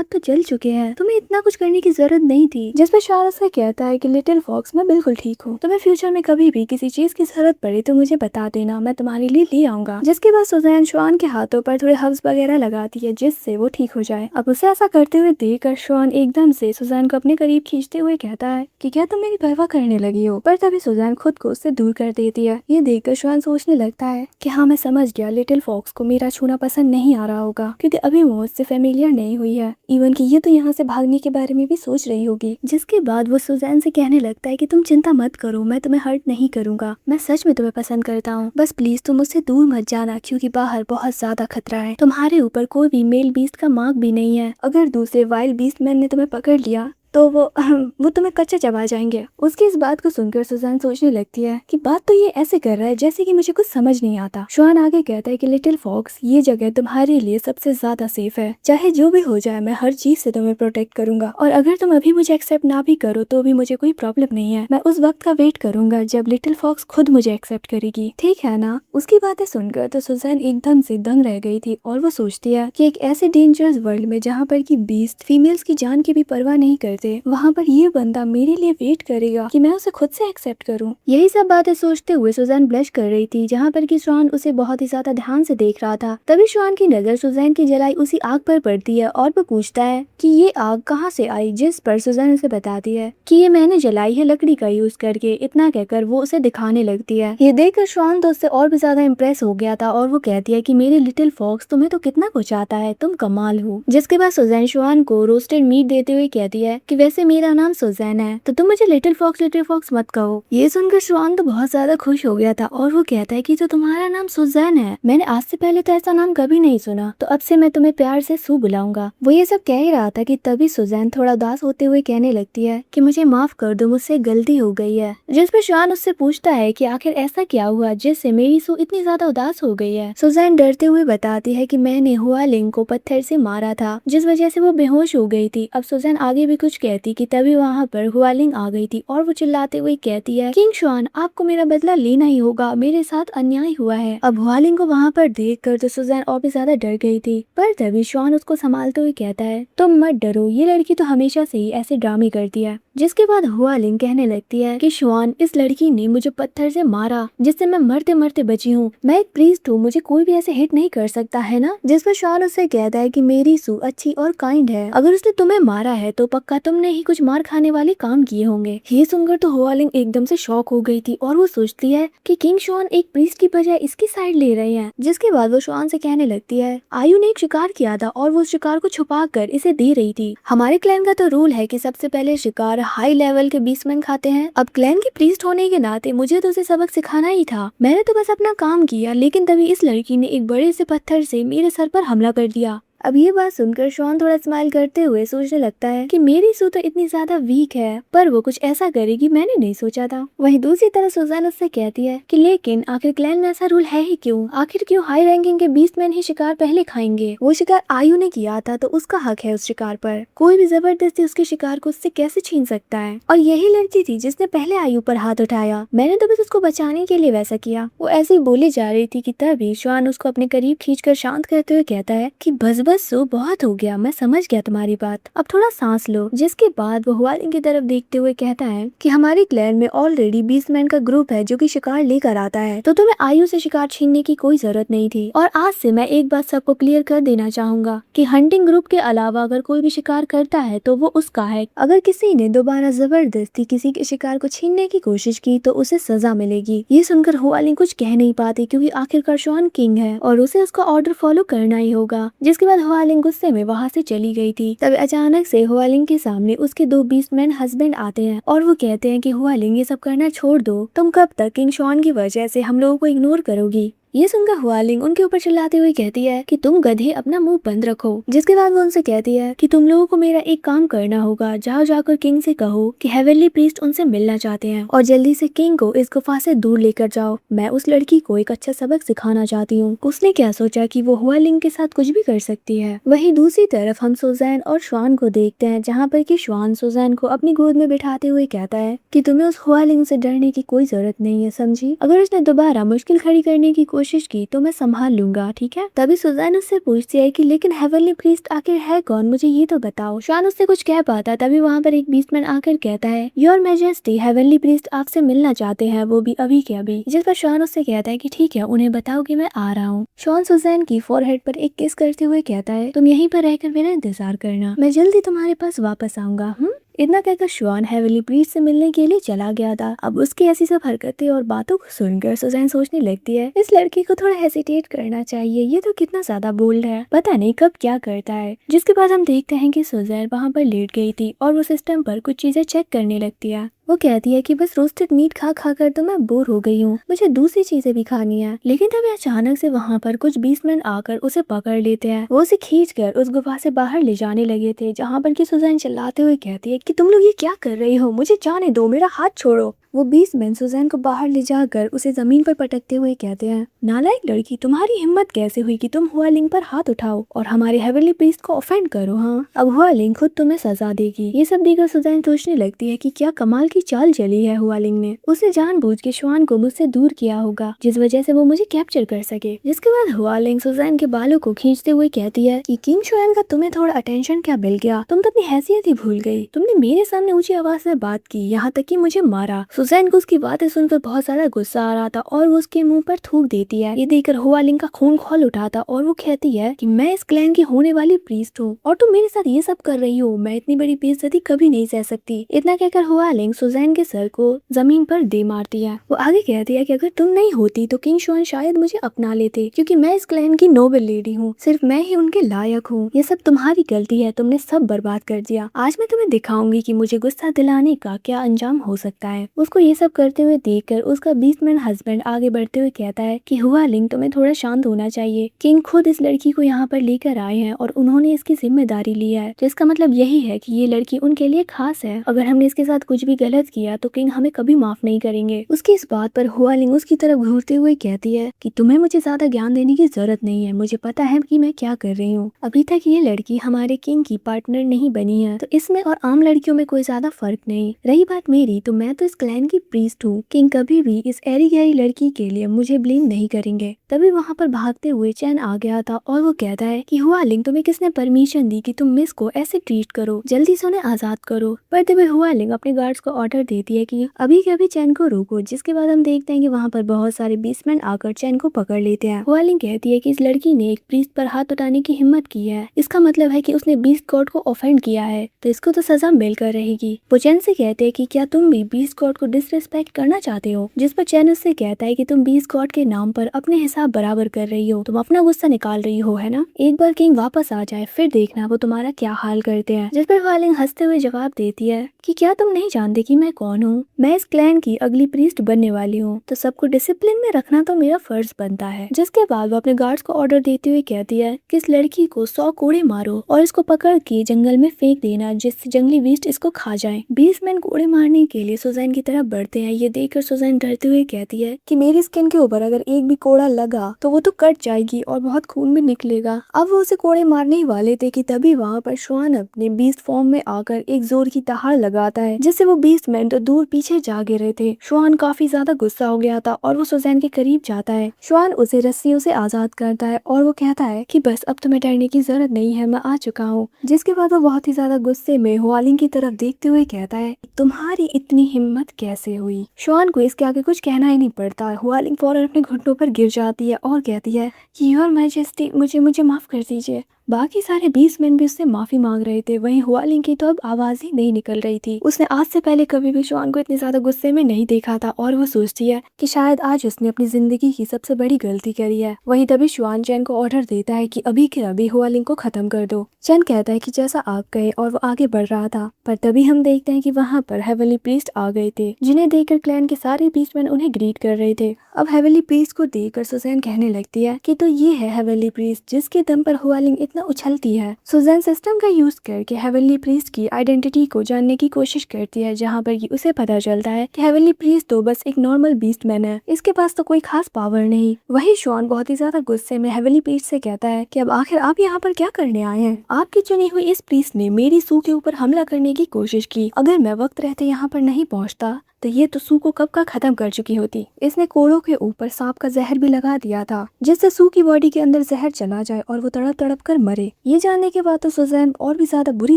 तो जल चुके हैं, तुम्हें इतना कुछ करने की जरूरत नहीं थी। जिस पर शॉन उससे कहता है कि लिटिल फॉक्स, मैं बिल्कुल ठीक हूँ, तुम्हें फ्यूचर में कभी भी किसी चीज की जरूरत पड़े तो मुझे बता देना, मैं तुम्हारे लिए ले आऊंगा। जिसके बाद सुजैन शॉन के हाथों पर थोड़े हर्ब्स वगैरह लगाती है जिससे वो ठीक हो जाए। अब उसे ऐसा करते हुए देखकर शॉन एकदम से सुजैन को अपने करीब खींचते हुए कहता है कि क्या तुम मेरी परवाह करने लगी हो, पर तभी सुजैन खुद को उससे दूर कर देती है। ये देखकर शॉन सोचने लगता है कि हाँ, मैं समझ गया, लिटिल फॉक्स को मेरा छूना पसंद नहीं आ रहा होगा, क्योंकि अभी वो मुझसे फेमिलियर नहीं हुई है, इवन कि ये तो यहाँ से भागने के बारे में भी सोच रही होगी। जिसके बाद वो सुजैन से कहने लगता है कि तुम चिंता मत करो, मैं तुम्हें हर्ट नहीं करूंगा, मैं सच में तुम्हें पसंद करता हूँ, बस प्लीज तुम मुझसे दूर मत जाना, क्योंकि बाहर बहुत ज्यादा खतरा है। तुम्हारे ऊपर कोई भी मेल बीस्ट का मार्क भी नहीं है, अगर दूसरे वाइल्ड बीस्ट मैन ने तुम्हें पकड़ लिया तो वो तुम्हें कच्चे चबा जाएंगे। उसकी इस बात को सुनकर सुजैन सोचने लगती है कि बात तो ये ऐसे कर रहा है जैसे कि मुझे कुछ समझ नहीं आता। शॉन आगे कहता है कि लिटिल फॉक्स, ये जगह तुम्हारे लिए सबसे ज्यादा सेफ है, चाहे जो भी हो जाए मैं हर चीज से तुम्हें प्रोटेक्ट करूंगा, और अगर तुम अभी मुझे एक्सेप्ट ना भी करो तो भी मुझे कोई प्रॉब्लम नहीं है, मैं उस वक्त का वेट करूंगा जब लिटिल फॉक्स खुद मुझे एक्सेप्ट करेगी, ठीक है ना। उसकी बातें सुनकर तो सुजैन एकदम से दंग रह गई थी और वो सोचती है कि एक ऐसे डेंजरस वर्ल्ड में जहाँ पर की बीस्ट फीमेल्स की जान की भी परवाह नहीं करते, वहाँ पर ये बंदा मेरे लिए वेट करेगा कि मैं उसे खुद से एक्सेप्ट करूं। यही सब बातें सोचते हुए सुजैन ब्लश कर रही थी, जहाँ पर कि शॉन उसे बहुत ही ज्यादा ध्यान से देख रहा था। तभी शॉन की नजर सुजैन की जलाई उसी आग पर पड़ती है और वो पूछता है कि ये आग कहाँ से आई, जिस पर सुजैन उसे बताती है कि ये मैंने जलाई है लकड़ी का यूज करके। इतना कहकर वो उसे दिखाने लगती है। ये देखकर शॉन तो उससे और भी ज्यादा इम्प्रेस हो गया था और वो कहती है कि मेरे लिटिल फॉक्स, तुम्हें तो कितना कुछ आता है, तुम कमाल हो। जिसके बाद सुजैन शॉन को रोस्टेड मीट देते हुए कहती है कि वैसे मेरा नाम सुजैन है, तो तुम मुझे लिटिल फॉक्स मत कहो। ये सुनकर शॉन तो बहुत ज्यादा खुश हो गया था और वो कहता है कि जो तुम्हारा नाम सुजैन है, मैंने आज से पहले तो ऐसा नाम कभी नहीं सुना, तो अब से मैं तुम्हें प्यार से सू बुलाऊंगा। वो ये सब कह ही रहा था कि तभी सुजैन थोड़ा उदास होते हुए कहने लगती है कि मुझे माफ कर दो, मुझसे गलती हो गई है। जिस पर शॉन उससे पूछता है कि आखिर ऐसा क्या हुआ जिससे मेरी सू इतनी ज्यादा उदास हो गई है। सुजैन डरते हुए बताती है कि मैंने हुआलिंग को पत्थर से मारा था, जिस वजह से वो बेहोश हो गई थी। अब सुजैन आगे भी कुछ कहती कि तभी वहाँ पर हुआलिंग आ गई थी और वो चिल्लाते हुए कहती है, किंग शॉन, आपको मेरा बदला लेना ही होगा, मेरे साथ अन्याय हुआ है। अब हुआलिंग को वहाँ पर देख कर तो सुजैन और भी ज्यादा डर गई थी, पर तभी शॉन उसको संभालते हुए कहता है, तुम मत डरो, ये लड़की तो हमेशा से ही ऐसे ड्रामे करती है। जिसके बाद हुआलिंग कहने लगती है कि शॉन, इस लड़की ने मुझे पत्थर से मारा जिससे मैं मरते मरते बची हूँ, मैं एक प्रीस्ट हूँ, मुझे कोई भी ऐसे हिट नहीं कर सकता है ना। जिस पर शॉन उससे कहता है कि मेरी सू अच्छी और काइंड है, अगर उसने तुम्हें मारा है तो पक्का तुमने ही कुछ मार खाने वाले काम किए होंगे। ये सुनकर तो हुआलिंग एकदम से शॉक हो गई थी और वो सोचती है कि किंग शॉन एक प्रीस्ट की बजाय इसकी साइड ले रहे हैं। जिसके बाद वो शॉन से कहने लगती है, आयु ने एक शिकार किया था और वो उस शिकार को छुपा कर इसे दे रही थी। हमारे क्लैन का तो रूल है कि सबसे पहले शिकार हाई लेवल के बीस्टमैन खाते हैं। अब क्लैन की प्रीस्ट होने के नाते मुझे तो उसे सबक सिखाना ही था, मैंने तो बस अपना काम किया, लेकिन तभी इस लड़की ने एक बड़े से पत्थर से मेरे सर पर हमला कर दिया। अब ये बात सुनकर शॉन थोड़ा स्माइल करते हुए सोचने लगता है कि मेरी सू तो इतनी ज्यादा वीक है, पर वो कुछ ऐसा करेगी मैंने नहीं सोचा था। वहीं दूसरी तरफ सुजैन उससे कहती है कि लेकिन आखिर क्लैन में ऐसा रूल है ही क्यों, आखिर क्यों हाई रैंकिंग के बीस्टमैन ही शिकार पहले खाएंगे। वो शिकार आयु ने किया था तो उसका हक है उस शिकार पर, कोई भी जबरदस्ती उसके शिकार को उससे कैसे छीन सकता है। और यही लड़की थी जिसने पहले आयु पर हाथ उठाया, मैंने तो बस उसको बचाने के लिए वैसा किया। वो ऐसे ही बोली जा रही थी कि तभी शॉन उसको अपने करीब खींचकर शांत करते हुए कहता है कि बस बस सो बहुत हो गया, मैं समझ गया तुम्हारी बात, अब थोड़ा सांस लो। जिसके बाद वो हुआलिंग की तरफ देखते हुए कहता है कि हमारे क्लैन में ऑलरेडी 20 मैन का ग्रुप है जो कि शिकार लेकर आता है, तो तुम्हें आयु से शिकार छीनने की कोई जरूरत नहीं थी। और आज से मैं एक बात सबको क्लियर कर देना चाहूंगा कि हंटिंग ग्रुप के अलावा अगर कोई भी शिकार करता है तो वो उसका है। अगर किसी ने दोबारा जबरदस्ती किसी के शिकार को छीनने की कोशिश की तो उसे सजा मिलेगी। ये सुनकर हुआलिंग कुछ कह नहीं पाती क्योंकि आखिरकार शॉन किंग है और उसे उसका ऑर्डर फॉलो करना ही होगा। जिसके बाद हुआलिंग गुस्से में वहाँ से चली गई थी। तब अचानक से हुआलिंग के सामने उसके 2 बीस्टमैन हस्बैंड आते हैं और वो कहते हैं कि हुआलिंग ये सब करना छोड़ दो, तुम कब तक किंग शॉन की वजह से हम लोगों को इग्नोर करोगी। ये सुनकर हुआलिंग उनके ऊपर चिल्लाते हुए कहती है कि तुम गधे अपना मुंह बंद रखो। जिसके बाद वो उनसे कहती है कि तुम लोगों को मेरा एक काम करना होगा, जाओ जाकर किंग से कहो कि हेवनली प्रीस्ट उनसे मिलना चाहते हैं और जल्दी से किंग को इस गुफा से दूर लेकर जाओ। मैं उस लड़की को एक अच्छा सबक सिखाना चाहती हूँ। उसने क्या सोचा कि वो हुआलिंग के साथ कुछ भी कर सकती है। वहीं दूसरी तरफ हम सुजैन और श्वान को देखते हैं, जहाँ पर कि श्वान सुजैन को अपनी गोद में बिठाते हुए कहता है कि तुम्हें उस हुआलिंग से डरने की कोई जरूरत नहीं है, समझी। अगर उसने दोबारा मुश्किल खड़ी करने की कोशिश की तो मैं संभाल लूंगा, ठीक है। तभी सुजैन उससे पूछती है कि लेकिन हेवनली प्रीस्ट आखिर है कौन, मुझे ये तो बताओ। श्वान उससे कुछ कह पाता तभी वहाँ पर एक बीस्टमैन आकर कहता है योर मैजेस्टी, हेवनली प्रीस्ट आपसे मिलना चाहते हैं, वो भी अभी के अभी। जिस पर श्वान उससे कहता है कि ठीक है, उन्हें बताओ कि मैं आ रहा हूँ। श्वान सुजैन की फोरहेड पर एक किस करते हुए कहता है तुम यहीं पर रहकर मेरा इंतजार करना, मैं जल्दी तुम्हारे पास वापस आऊंगा। इतना कहकर श्वान हेवनली प्रीस्ट से मिलने के लिए चला गया था। अब उसकी ऐसी सब हरकतें और बातों को सुनकर सुजैन सोचने लगती है इस लड़की को थोड़ा हेसिटेट करना चाहिए, ये तो कितना ज्यादा बोल्ड है, पता नहीं कब क्या करता है। जिसके बाद हम देखते हैं कि सुजैन वहाँ पर लेट गई थी और वो सिस्टम पर कुछ चीजें चेक करने लगती है। वो कहती है कि बस रोस्टेड मीट खा खा कर तो मैं बोर हो गई हूँ, मुझे दूसरी चीजें भी खानी है। लेकिन तभी अचानक से वहाँ पर कुछ बीस्टमैन आकर उसे पकड़ लेते हैं। वो उसे खींचकर उस गुफा से बाहर ले जाने लगे थे, जहाँ पर कि सुजैन चिल्लाते हुए कहती है कि तुम लोग ये क्या कर रही हो, मुझे जाने दो, मेरा हाथ छोड़ो। वो बीस्टमैन सुजैन को बाहर ले जाकर उसे जमीन पर पटकते हुए कहते हैं नालायक लड़की, तुम्हारी हिम्मत कैसे हुई कि तुम हुआलिंग पर हाथ उठाओ और हमारे हेवनली प्रीस्ट को ऑफेंड करो। हाँ, अब हुआलिंग खुद तुम्हें सजा देगी। ये सब देखकर सुजैन सोचने लगती है कि क्या कमाल की चाल चली है हुआलिंग ने, उसने जानबूझ के श्वान को मुझसे दूर किया होगा जिस वजह से वो मुझे कैप्चर कर सके। जिसके बाद हुआलिंग सुजैन के बालों को खींचते हुए कहती है कि किंग शुआन का तुम्हें थोड़ा अटेंशन क्या मिल गया, तुम तो अपनी हैसियत ही भूल गई, तुमने मेरे सामने ऊंची आवाज में बात की, यहाँ तक कि मुझे मारा। सुजैन को उसकी बातें सुनकर बहुत ज्यादा गुस्सा आ रहा था और वो उसके मुंह पर थूक देती है। ये देखकर हुआलिंग का खून खौल उठा था और वो कहती है कि मैं इस क्लैन की होने वाली प्रीस्ट हूँ और तुम मेरे साथ ये सब कर रही हो, मैं इतनी बड़ी बेइज्जती कभी नहीं सह सकती। इतना कहकर हुआलिंग सुजैन के सर को जमीन पर दे मारती है। वो आगे कहती है कि अगर तुम नहीं होती तो किंग शुआन शायद मुझे अपना लेते, क्योंकि मैं इस क्लैन की नोबल लेडी हूँ, सिर्फ मैं ही उनके लायक हूँ। ये सब तुम्हारी गलती है, तुमने सब बर्बाद कर दिया। आज मैं तुम्हें दिखाऊंगी कि मुझे गुस्सा दिलाने का क्या अंजाम हो सकता है। उसको ये सब करते हुए देखकर उसका बीस्टमैन हस्बैंड आगे बढ़ते हुए कहता है कि हुआलिंग तुम्हें थोड़ा शांत होना चाहिए, किंग खुद इस लड़की को यहाँ पर लेकर आए हैं और उन्होंने इसकी जिम्मेदारी ली है, जिसका मतलब यही है कि ये लड़की उनके लिए खास है। अगर हमने इसके साथ कुछ भी गलत किया तो किंग हमें कभी माफ नहीं करेंगे। उसकी इस बात पर हुआलिंग उसकी तरफ घूरते हुए कहती है कि तुम्हें मुझे ज्यादा ज्ञान देने की जरूरत नहीं है, मुझे पता है कि मैं क्या कर रही हूँ। अभी तक ये लड़की हमारे किंग की पार्टनर नहीं बनी है, तो इसमें और आम लड़कियों में कोई ज्यादा फर्क नहीं। रही बात मेरी, तो मैं तो इस क्लैन की प्रीस्ट हूँ, किंग कभी भी इस एरी गैरी लड़की के लिए मुझे ब्लेम नहीं करेंगे। तभी वहाँ पर भागते हुए चैन आ गया था और वो कहता है कि हुआलिंग तुम्हें किसने परमिशन दी कि तुम मिस को ऐसे ट्रीट करो, जल्दी से उन्हें आजाद करो। पर तभी हुआलिंग अपने गार्ड्स को ऑर्डर देती है कि अभी के अभी चैन को रोको। जिसके बाद हम देखते हैं कि वहाँ पर बहुत सारे बीस्टमैन आकर चैन को पकड़ लेते हैं। हुआलिंग कहती है कि इस लड़की ने एक प्रीस्ट पर हाथ उठाने की हिम्मत की है, इसका मतलब है कि उसने बीस्ट गॉड को ऑफेंड किया है, तो इसको तो सजा मिलकर रहेगी। वो चैन से कहते हैं कि क्या तुम भी बीस्ट गॉड को डिसरिस्पेक्ट करना चाहते हो। जिस पर चैन उससे कहता है कि तुम बीस्ट गॉड के नाम पर अपने हिसाब बराबर कर रही हो, तुम अपना गुस्सा निकाल रही हो, है ना। एक बार किंग वापस आ जाए फिर देखना वो तुम्हारा क्या हाल करते हैं। जिस पर हुआलिंग हंसते हुए जवाब देती है कि क्या तुम नहीं जानते कि मैं कौन हूँ, मैं इस क्लैन की अगली प्रीस्ट बनने वाली हूँ, तो सबको डिसिप्लिन में रखना तो मेरा फर्ज बनता है। जिसके बाद वो अपने गार्ड्स को ऑर्डर देते हुए कहती है कि इस लड़की को 100 कोड़े मारो और इसको पकड़ के जंगल में फेंक देना, जिससे जंगली बीस्ट इसको खा जाए। बीस्टमैन कोड़े मारने के लिए सुजैन की तरफ तरफ बढ़ते हैं। ये देखकर सुजैन डरते हुए कहती है कि मेरी स्किन के ऊपर अगर एक भी कोड़ा लगा तो वो तो कट जाएगी और बहुत खून भी निकलेगा। अब वो उसे कोड़े मारने ही वाले थे कि तभी वहाँ पर श्वान अपने बीस्ट फॉर्म में आकर एक जोर की दहाड़ लगाता है, जिससे वो बीस्ट मैन तो दूर पीछे जा गिरे थे। श्वान काफी ज्यादा गुस्सा हो गया था और वो सुजैन के करीब जाता है। श्वान उसे रस्सियों से आजाद करता है और वो कहता है कि बस अब तुम्हें डरने की जरूरत नहीं है, मैं आ चुका हूँ। जिसके बाद वो बहुत ही ज्यादा गुस्से में हुआलिंग की तरफ देखते हुए कहता है, तुम्हारी इतनी हिम्मत कैसे हुई। श्वान को इसके आगे कुछ कहना ही नहीं पड़ता। हुआलिंग फौरन अपने घुटनों पर गिर जाती है और कहती है कि योर मैजेस्टी, मुझे मुझे माफ कर दीजिए। बाकी सारे बीस्टमैन भी उससे माफी मांग रहे थे, वहीं हुआलिंग की तो अब आवाज ही नहीं निकल रही थी। उसने आज से पहले कभी भी श्वान को इतने ज्यादा गुस्से में नहीं देखा था और वो सोचती है कि शायद आज उसने अपनी जिंदगी की सबसे बड़ी गलती करी है। वहीं तभी श्वान चैन को ऑर्डर देता है कि अभी के अभी हुआलिंग को खत्म कर दो। चैन कहता है कि जैसा आप कहे और वो आगे बढ़ रहा था, पर तभी हम देखते हैं कि वहाँ पर हेवनली प्रीस्ट आ गए थे, जिन्हें देखकर क्लैन के सारे बीस्टमैन उन्हें ग्रीट कर रहे थे। अब हेवनली प्रीस्ट को देखकर सुजैन कहने लगती है कि तो ये है हेवनली प्रीस्ट जिसके दम पर हुआलिंग इतना उछलती है। सुजैन सिस्टम का यूज करके हेवनली प्रीस्ट की आइडेंटिटी को जानने की कोशिश करती है, जहाँ पर ये उसे पता चलता है कि हेवनली प्रीस्ट तो बस एक नॉर्मल बीस्टमैन है, इसके पास तो कोई खास पावर नहीं। वही श्वान बहुत ही ज्यादा गुस्से में हेवनली प्रीस्ट से कहता है कि अब आखिर आप यहाँ पर क्या करने आए हैं। आपकी चुनी हुई इस प्रीस्ट ने मेरी सू के ऊपर हमला करने की कोशिश की, अगर मैं वक्त रहते यहाँ पर नहीं पहुँचता तो ये तो सू को कब का खत्म कर चुकी होती। इसने कोड़ों के ऊपर सांप का जहर भी लगा दिया था, जिससे सू की बॉडी के अंदर जहर चला जाए और वो तड़प तड़प कर मरे। ये जानने के बाद तो सुजैन और भी ज्यादा बुरी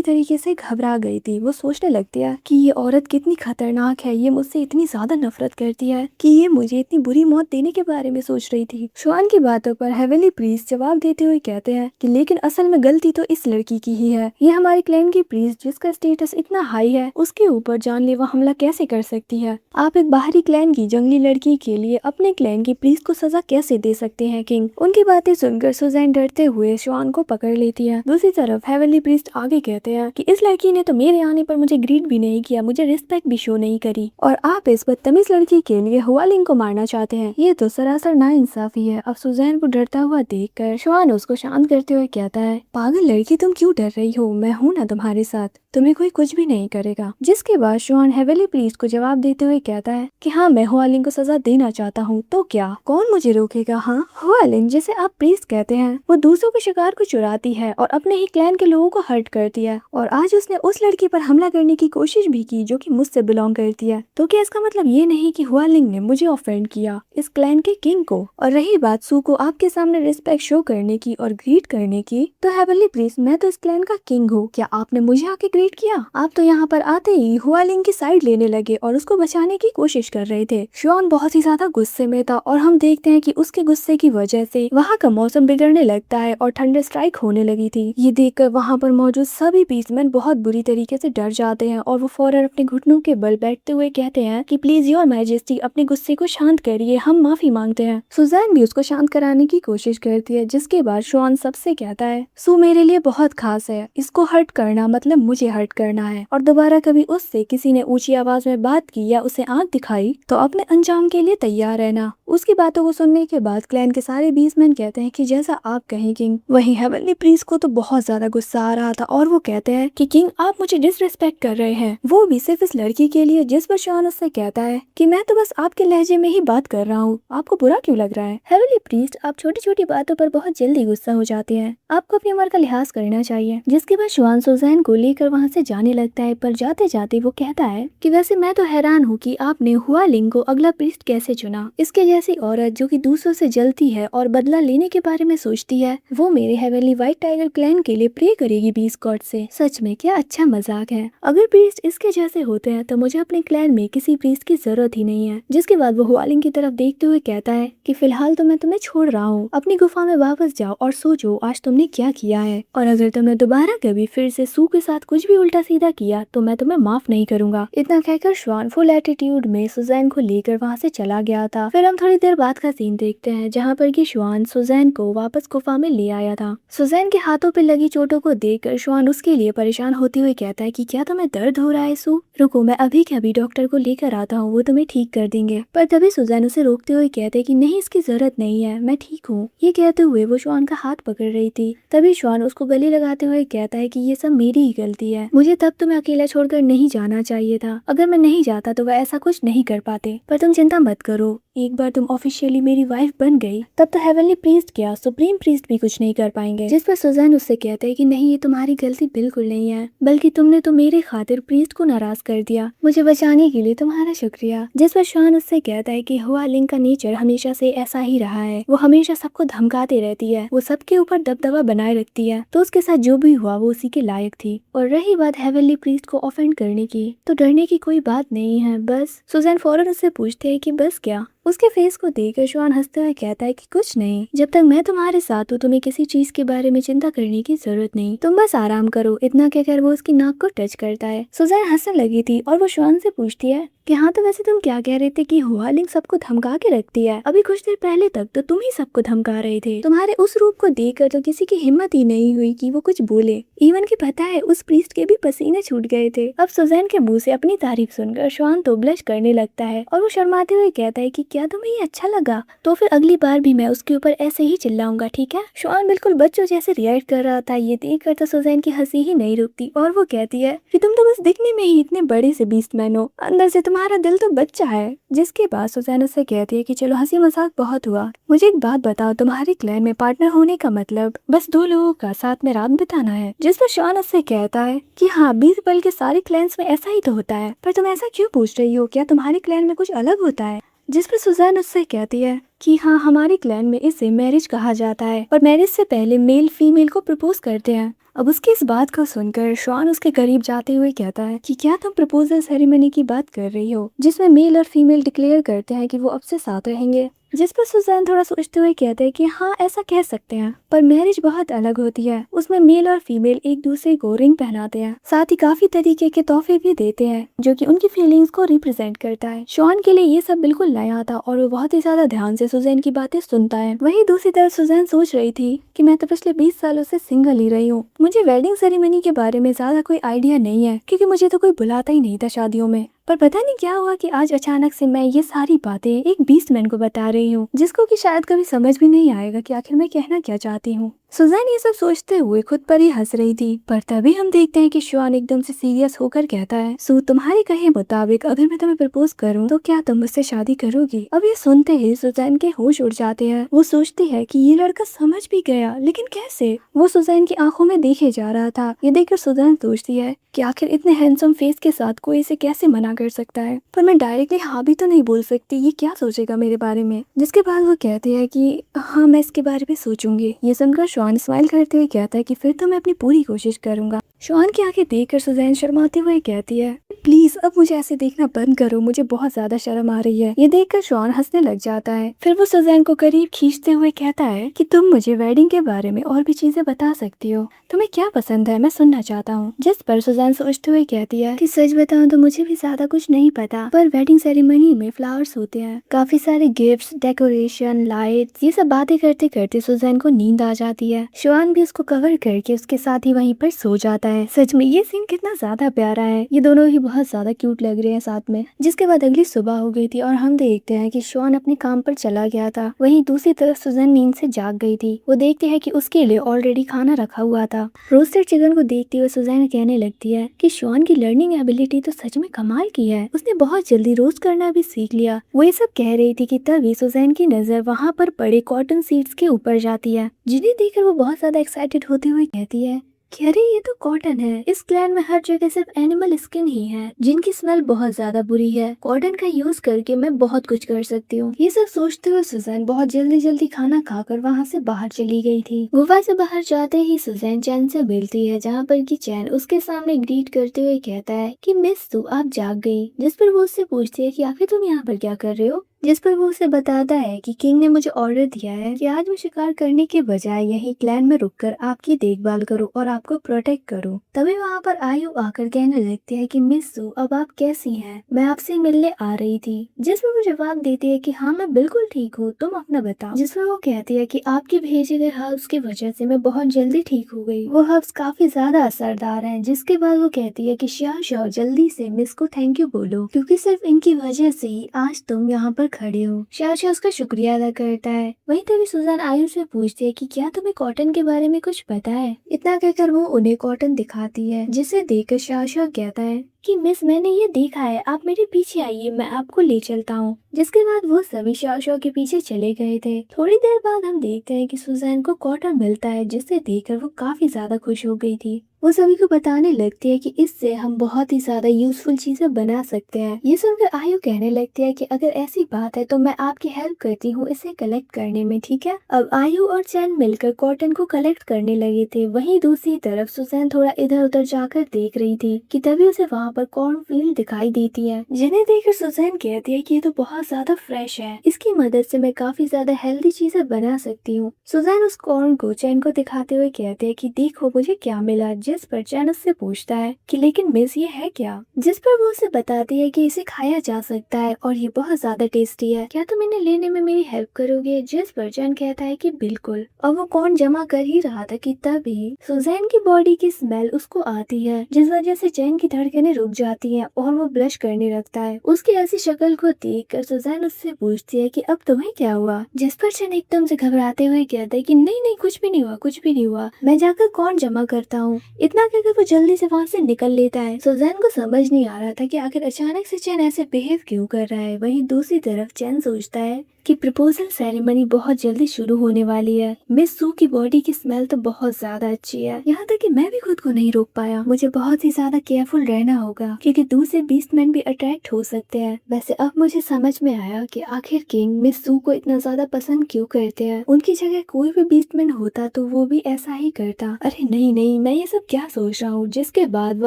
तरीके से घबरा गई थी। वो सोचने लगती है कि ये औरत कितनी खतरनाक है, ये मुझसे इतनी ज्यादा नफरत करती है कि ये मुझे इतनी बुरी मौत देने के बारे में सोच रही थी। श्वान की बातों पर हेवनली प्रीस्ट जवाब देते हुए कहते हैं कि लेकिन असल में गलती तो इस लड़की की ही है। ये हमारे क्लैन की प्रीस्ट जिसका स्टेटस इतना हाई है, उसके ऊपर जानलेवा हमला कैसे कर सकती है। आप एक बाहरी क्लैन की जंगली लड़की के लिए अपने क्लैन की प्रीस्ट को सजा कैसे दे सकते हैं किंग। उनकी बातें सुनकर सुजैन डरते हुए श्वान को पकड़ लेती है। दूसरी तरफ हेवनली प्रीस्ट आगे कहते हैं कि इस लड़की ने तो मेरे आने पर मुझे ग्रीट भी नहीं किया, मुझे रिस्पेक्ट भी शो नहीं करी, और आप इस बदतमीज लड़की के लिए हुआलिंग को मारना चाहते हैं। ये तो सरासर नाइंसाफी है। अब सुजैन को डरता हुआ देखकर श्वान उसको शांत करते हुए कहता है, पागल लड़की, तुम क्यों डर रही हो, मैं हूँ ना तुम्हारे साथ, तुम्हें कोई कुछ भी नहीं करेगा। जिसके बाद श्वान हेवनली प्रीस्ट को जवाब देते हुए कहता है कि हाँ, मैं हुआलिंग को सजा देना चाहता हूँ, तो क्या कौन मुझे रोकेगा। हाँ, हुआलिंग जिसे आप प्रीस्ट कहते हैं, वो दूसरों के शिकार को चुराती है और अपने ही क्लैन के लोगों को हर्ट करती है, और आज उसने उस लड़की पर हमला करने की कोशिश भी की जो कि मुझसे बिलोंग करती है। तो क्या इसका मतलब ये नहीं कि हुआलिंग ने मुझे ऑफेंड किया, इस क्लैन के किंग को। और रही बात सू को आपके सामने रिस्पेक्ट शो करने की और ग्रीट करने की, तो हेवनली प्रीस्ट, मैं तो इस क्लैन का किंग हूँ, क्या आपने मुझे आके ग्रीट किया। आप तो यहाँ पर आते ही हुआलिंग की साइड लेने लगे और उसको बचाने की कोशिश कर रहे थे। श्वान बहुत ही ज्यादा गुस्से में था और हम देखते हैं कि उसके गुस्से की वजह से वहाँ का मौसम बिगड़ने लगता है और थंडर स्ट्राइक होने लगी थी। ये देखकर वहाँ पर मौजूद सभी बीस्टमैन बहुत बुरी तरीके से डर जाते हैं और वो फौरन अपने घुटनों के बल बैठते हुए कहते हैं कि प्लीज योर मैजेस्टी, अपने गुस्से को शांत करिए, हम माफी मांगते हैं। सुजैन भी उसको शांत कराने की कोशिश करती है, जिसके बाद श्वान सबसे कहता है, सू मेरे लिए बहुत खास है, इसको हर्ट करना मतलब मुझे हर्ट करना है, और दोबारा कभी उससे किसी ने ऊंची आवाज में बात की या उसे आंख दिखाई तो अपने अंजाम के लिए तैयार रहना। उसकी बातों को सुनने के बाद क्लैन के सारे बीस्टमैन कहते हैं कि जैसा आप कहें किंग। वहीं हेवनली प्रीस्ट को तो बहुत ज्यादा गुस्सा आ रहा था और वो कहते हैं कि किंग, आप मुझे डिसरिस्पेक्ट कर रहे हैं, वो भी सिर्फ इस लड़की के लिए। जिस पर श्वान उससे कहता है कि मैं तो बस आपके लहजे में ही बात कर रहा हूँ, आपको बुरा क्यों लग रहा है। हेवनली प्रीस्ट, आप छोटी छोटी बातों पर बहुत जल्दी गुस्सा हो जाते हैं, आपको अपनी उम्र का लिहाज करना चाहिए। जिसके बाद श्वान सुजैन को लेकर वहाँ से जाने लगता है, पर जाते जाते वो कहता है कि वैसे मैं तो हैरान हूँ कि आपने हुआलिंग को अगला प्रीस्ट कैसे चुना। इसके जैसी औरत जो कि दूसरों से जलती है और बदला लेने के बारे में सोचती है, वो मेरे हेवनली व्हाइट टाइगर क्लैन के लिए प्रे करेगी बीस्ट गॉड से। सच में क्या अच्छा मजाक है। अगर प्रीस्ट इसके जैसे होते हैं तो मुझे अपने क्लैन में किसी प्रीस्ट की जरूरत ही नहीं है। जिसके बाद वो हुआलिंग की तरफ देखते हुए कहता है कि फिलहाल तो मैं तुम्हें छोड़ रहा हूँ, अपनी गुफा में वापस जाओ और सोचो आज तुमने क्या किया है, और अगर तुमने दोबारा कभी फिर से सू के साथ कुछ भी उल्टा सीधा किया तो मैं तुम्हें माफ नहीं करूंगा। इतना कहकर श्वान फुल एटीट्यूड में सुजैन को लेकर वहाँ से चला गया था। फिर हम थोड़ी देर बाद का सीन देखते हैं, जहाँ पर कि श्वान सुजैन को वापस गुफा में ले आया था। सुजैन सुजैन के हाथों पे लगी चोटों को देखकर शॉन उसके लिए परेशान होते हुए कहता है कि क्या तुम्हें दर्द हो रहा है सू? रुको, मैं अभी के अभी डॉक्टर को लेकर आता हूँ, वो तुम्हें ठीक कर देंगे। पर तभी सुजैन उसे रोकते हुए कहते हैं कि नहीं, इसकी जरूरत नहीं है, मैं ठीक हूँ। ये कहते हुए वो शॉन का हाथ पकड़ रही थी। तभी शॉन उसको गले लगाते हुए कहता है कि ये सब मेरी ही गलती है, मुझे तब तुम्हें अकेला छोड़कर नहीं जाना चाहिए था। अगर मैं नहीं जाता तो वह ऐसा कुछ नहीं कर पाते। पर तुम चिंता मत करो, एक बार तुम ऑफिशियली मेरी वाइफ बन गई तब तो हेवनली प्रीस्ट क्या, सुप्रीम प्रीस्ट भी कुछ नहीं कर पाएंगे। जिस पर सुजैन उससे कहते हैं कि नहीं, ये तुम्हारी गलती बिल्कुल नहीं है, बल्कि तुमने तो मेरे खातिर प्रीस्ट को नाराज कर दिया। मुझे बचाने के लिए तुम्हारा शुक्रिया। जिस पर शॉन उससे कहता है कि हुआ लिंग का नेचर हमेशा से ऐसा ही रहा है, वो हमेशा सबको धमकाते रहती है, वो सबके ऊपर दबदबा बनाए रखती है। तो उसके साथ जो भी हुआ वो उसी के लायक थी। और रही बात हेवनली प्रीस्ट को ऑफेंड करने की, तो डरने की कोई बात नहीं है। बस सुजैन फौरन उससे पूछते है कि बस क्या? उसके फेस को देखकर शॉन हंसते हुए कहता है कि कुछ नहीं, जब तक मैं तुम्हारे साथ हूँ तुम्हें किसी चीज के बारे में चिंता करने की जरूरत नहीं, तुम बस आराम करो। इतना कहकर वो उसकी नाक को टच करता है। सुजैन हंसने लगी थी और वो शॉन से पूछती है कि हाँ, तो वैसे तुम क्या कह रहे थे कि हुआ लिंग सबको धमका के रखती है? अभी कुछ देर पहले तक तो तुम ही सबको धमका रहे थे। तुम्हारे उस रूप को देखकर तो किसी की हिम्मत ही नहीं हुई कि वो कुछ बोले। इवन की पता है उस प्रीस्ट के भी पसीने छूट गए थे। अब सुजैन के मुंह से अपनी तारीफ सुनकर शॉन तो ब्लश करने लगता है और वो शर्माते हुए कहता है कि क्या तुम्हें ये अच्छा लगा? तो फिर अगली बार भी मैं उसके ऊपर ऐसे ही चिल्लाऊंगा, ठीक है? शॉन बिल्कुल बच्चों जैसे रिएक्ट कर रहा था। ये देखकर तो सुजैन की हंसी ही नहीं रुकती और वो कहती है कि तुम तो बस दिखने में ही इतने बड़े से बीस्टमैन हो, अंदर से तुम्हारा दिल तो बच्चा है। जिसके बाद सुजैन उससे कहती है कि चलो हंसी मजाक बहुत हुआ, मुझे एक बात बताओ, तुम्हारे क्लैन में पार्टनर होने का मतलब बस 2 लोगों का साथ में रात बिताना है? जिस पर शॉन उससे कहता है कि हाँ, 20 पल के सारे क्लैन्स में ऐसा ही तो होता है, पर तुम ऐसा क्यों पूछ रही हो? क्या तुम्हारे क्लैन में कुछ अलग होता है? जिस पर सुजैन उससे कहती है कि हाँ, हमारे क्लैन में इसे मैरिज कहा जाता है और मैरिज से पहले मेल फीमेल को प्रपोज करते हैं। अब उसकी इस बात को सुनकर शॉन उसके करीब जाते हुए कहता है कि क्या तुम प्रपोजल सेरेमनी की बात कर रही हो जिसमें मेल और फीमेल डिक्लेयर करते हैं कि वो अब से साथ रहेंगे? जिस पर सुजैन थोड़ा सोचते हुए कहते हैं कि हाँ, ऐसा कह सकते हैं, पर मैरिज बहुत अलग होती है। उसमें मेल और फीमेल एक दूसरे को रिंग पहनाते हैं, साथ ही काफी तरीके के तोहफे भी देते हैं जो कि उनकी फीलिंग्स को रिप्रेजेंट करता है। शॉन के लिए ये सब बिल्कुल नया था और वो बहुत ही ज्यादा ध्यान से सुजैन की बातें सुनता है। वहीं दूसरी तरफ सुजैन सोच रही थी कि मैं तो पिछले 20 सालों से सिंगल ही रही हूँ, मुझे वेडिंग सेरेमनी के बारे में ज्यादा कोई आइडिया नहीं है क्योंकि मुझे तो कोई बुलाता ही नहीं था शादियों में। पर पता नहीं क्या हुआ कि आज अचानक से मैं ये सारी बातें एक बीस्टमैन को बता रही हूँ, जिसको कि शायद कभी समझ भी नहीं आएगा कि आखिर मैं कहना क्या चाहती हूँ। सुजैन ये सब सोचते हुए खुद पर ही हंस रही थी। पर तभी हम देखते हैं कि शॉन एकदम से सीरियस होकर कहता है, सू, तुम्हारे कहे मुताबिक अगर मैं तुम्हें प्रपोज करूं तो क्या तुम मुझसे शादी करोगी? अब ये सुनते ही सुजैन के होश उड़ जाते हैं। वो सोचती है कि ये लड़का समझ भी गया, लेकिन कैसे? वो सुजैन की आंखों में देखे जा रहा था। ये देखकर सुजैन सोचती है कि आखिर इतने हैंडसम फेस के साथ कोई इसे कैसे मना कर सकता है, पर मैं डायरेक्टली हाँ भी तो नहीं बोल सकती, ये क्या सोचेगा मेरे बारे में। जिसके बाद वो कहती है कि हाँ, मैं इसके बारे में सोचूंगी। ये सुनकर शॉन स्माइल करते हुए कहता है कि फिर तो मैं अपनी पूरी कोशिश करूंगा। शॉन की आंखें देखकर सुजैन शर्माते हुए कहती है, प्लीज अब मुझे ऐसे देखना बंद करो, मुझे बहुत ज्यादा शर्म आ रही है। ये देखकर शॉन हंसने लग जाता है। फिर वो सुजैन को करीब खींचते हुए कहता है कि तुम मुझे वेडिंग के बारे में और भी चीजें बता सकती हो, तुम्हें क्या पसंद है, मैं सुनना चाहता हूँ। जिस पर सुजैन सोचते हुए कहती है कि सच बताऊं तो मुझे भी ज्यादा कुछ नहीं पता, पर वेडिंग सेरेमनी में फ्लावर्स होते हैं, काफी सारे गिफ्ट्स, डेकोरेशन, लाइट्स। ये सब बातें करते करते सुजैन को नींद आ जाती है। शॉन भी उसको कवर करके उसके साथ ही वहीं पर सो जाता है। सच में ये सीन कितना ज्यादा प्यारा है, ये दोनों ही बहुत ज्यादा क्यूट लग रहे हैं साथ में। जिसके बाद अगली सुबह हो गई थी और हम देखते हैं कि शॉन अपने काम पर चला गया था। वहीं दूसरी तरफ सुजैन नींद से जाग गई थी। वो देखते हैं कि उसके लिए ऑलरेडी खाना रखा हुआ था। रोस्टेड चिकन को देखते हुए सुजैन कहने लगती है कि शॉन की लर्निंग एबिलिटी तो सच में कमाल की है, उसने बहुत जल्दी रोस्ट करना भी सीख लिया। वो ये सब कह रही थी कि तभी सुजैन की नजर वहाँ पर पड़े कॉटन सीड्स के ऊपर जाती है, जिन्हें देखकर वो बहुत ज्यादा एक्साइटेड होते हुए कहती है कि अरे ये तो कॉटन है, इस क्लैन में हर जगह सिर्फ एनिमल स्किन ही है जिनकी स्मेल बहुत ज्यादा बुरी है, कॉटन का यूज करके मैं बहुत कुछ कर सकती हूँ। ये सब सोचते हुए सुजैन बहुत जल्दी जल्दी खाना खाकर वहाँ से बाहर चली गई थी। गुफा से बाहर जाते ही सुजैन चैन से मिलती है, जहाँ पर की चैन उसके सामने ग्रीट करते हुए कहता है कि मिस तू आप जाग गई। जिस पर वो उससे पूछती है कि आखिर तुम यहाँ पर क्या कर रहे हो? जिस पर वो उसे बताता है कि किंग ने मुझे ऑर्डर दिया है कि आज मैं शिकार करने के बजाय यही क्लैन में रुककर आपकी देखभाल करूं और आपको प्रोटेक्ट करूं। तभी वहाँ पर आयु आकर कहने लगती है कि मिस सू, अब आप कैसी हैं? मैं आपसे मिलने आ रही थी। जिसमें वो जवाब देती है कि हाँ, मैं बिल्कुल ठीक हूँ, तुम अपना बताओ। जिसमें वो कहती है कि आपके भेजे गए हर्ब्स की वजह से मैं बहुत जल्दी ठीक हो गई। वो हर्ब्स काफी ज्यादा असरदार हैं। जिसके बाद वो कहती है कि श्योर श्योर, जल्दी से मिस को थैंक यू बोलो, क्योंकि सिर्फ इनकी वजह से ही आज तुम यहाँ पर खड़े हो। शाह उसका शुक्रिया अदा करता है। वहीं तभी सुजान आयु से पूछती है कि क्या तुम्हें कॉटन के बारे में कुछ पता है? इतना कहकर वो उन्हें कॉटन दिखाती है, जिसे देखकर शाह कहता है कि मिस, मैंने ये देखा है, आप मेरे पीछे आइए, मैं आपको ले चलता हूँ। जिसके बाद वो सभी शाह के पीछे चले गए थे। थोड़ी देर बाद हम देखते हैं कि सुजैन को कॉटन मिलता है, जिसे देखकर वो काफी ज्यादा खुश हो गई थी। वो सभी को बताने लगती है कि इससे हम बहुत ही ज्यादा यूजफुल चीजें बना सकते हैं। ये सुनकर आयु कहने लगती है कि अगर ऐसी बात है तो मैं आपकी हेल्प करती हूँ इसे कलेक्ट करने में, ठीक है? अब आयु और चैन मिलकर कॉटन को कलेक्ट करने लगे थे। वहीं दूसरी तरफ सुजैन थोड़ा इधर उधर जाकर देख रही थी कि तभी उसे वहाँ पर कॉर्नफील्ड दिखाई देती है, जिन्हें देखकर सुजैन कहती है कि ये तो बहुत ज्यादा फ्रेश है, इसकी मदद से मैं काफी ज्यादा हेल्दी चीजें बना सकती हूँ। सुजैन उस कॉर्न को चैन को दिखाते हुए कहते हैं कि देखो मुझे क्या मिला। जिस पर चैन उससे पूछता है कि लेकिन मिस ये है क्या? जिस पर वो उसे बताती है कि इसे खाया जा सकता है और ये बहुत ज्यादा टेस्टी है, क्या तुम इन्हें लेने में मेरी हेल्प करोगे? जिस पर चैन कहता है कि बिल्कुल। और वो कॉर्न जमा कर ही रहा था कि तभी सुजैन की बॉडी की स्मेल उसको आती है, जिस वजह से चैन की धड़कनें रुक जाती हैं और वो ब्लश करने लगता है। उसकी ऐसी शक्ल को देखकर सुजैन उससे पूछती है कि अब तुम्हें क्या हुआ? जिस पर चैन एकदम से घबराते हुए कहता है कि नहीं नहीं, कुछ भी नहीं हुआ, कुछ भी नहीं हुआ, मैं जाकर कॉर्न जमा करता हूँ। इतना कहकर वो जल्दी से वहाँ से निकल लेता है। सुजैन को समझ नहीं आ रहा था कि आखिर अचानक से चैन ऐसे बिहेव क्यों कर रहा है। वहीं दूसरी तरफ चैन सोचता है कि प्रपोजल सेरेमनी बहुत जल्दी शुरू होने वाली है। मिस सू की बॉडी की स्मेल तो बहुत ज्यादा अच्छी है, यहाँ तक कि मैं भी खुद को नहीं रोक पाया। मुझे बहुत ही ज्यादा केयरफुल रहना होगा क्योंकि दूसरे बीस्टमैन भी अट्रैक्ट हो सकते हैं। वैसे अब मुझे समझ में आया कि आखिर किंग मिस सू को इतना ज्यादा पसंद क्यों करते हैं। उनकी जगह कोई भी बीस्टमैन होता तो वो भी ऐसा ही करता। अरे नहीं नहीं, मैं ये सब क्या सोच रहा हूँ। जिसके बाद वो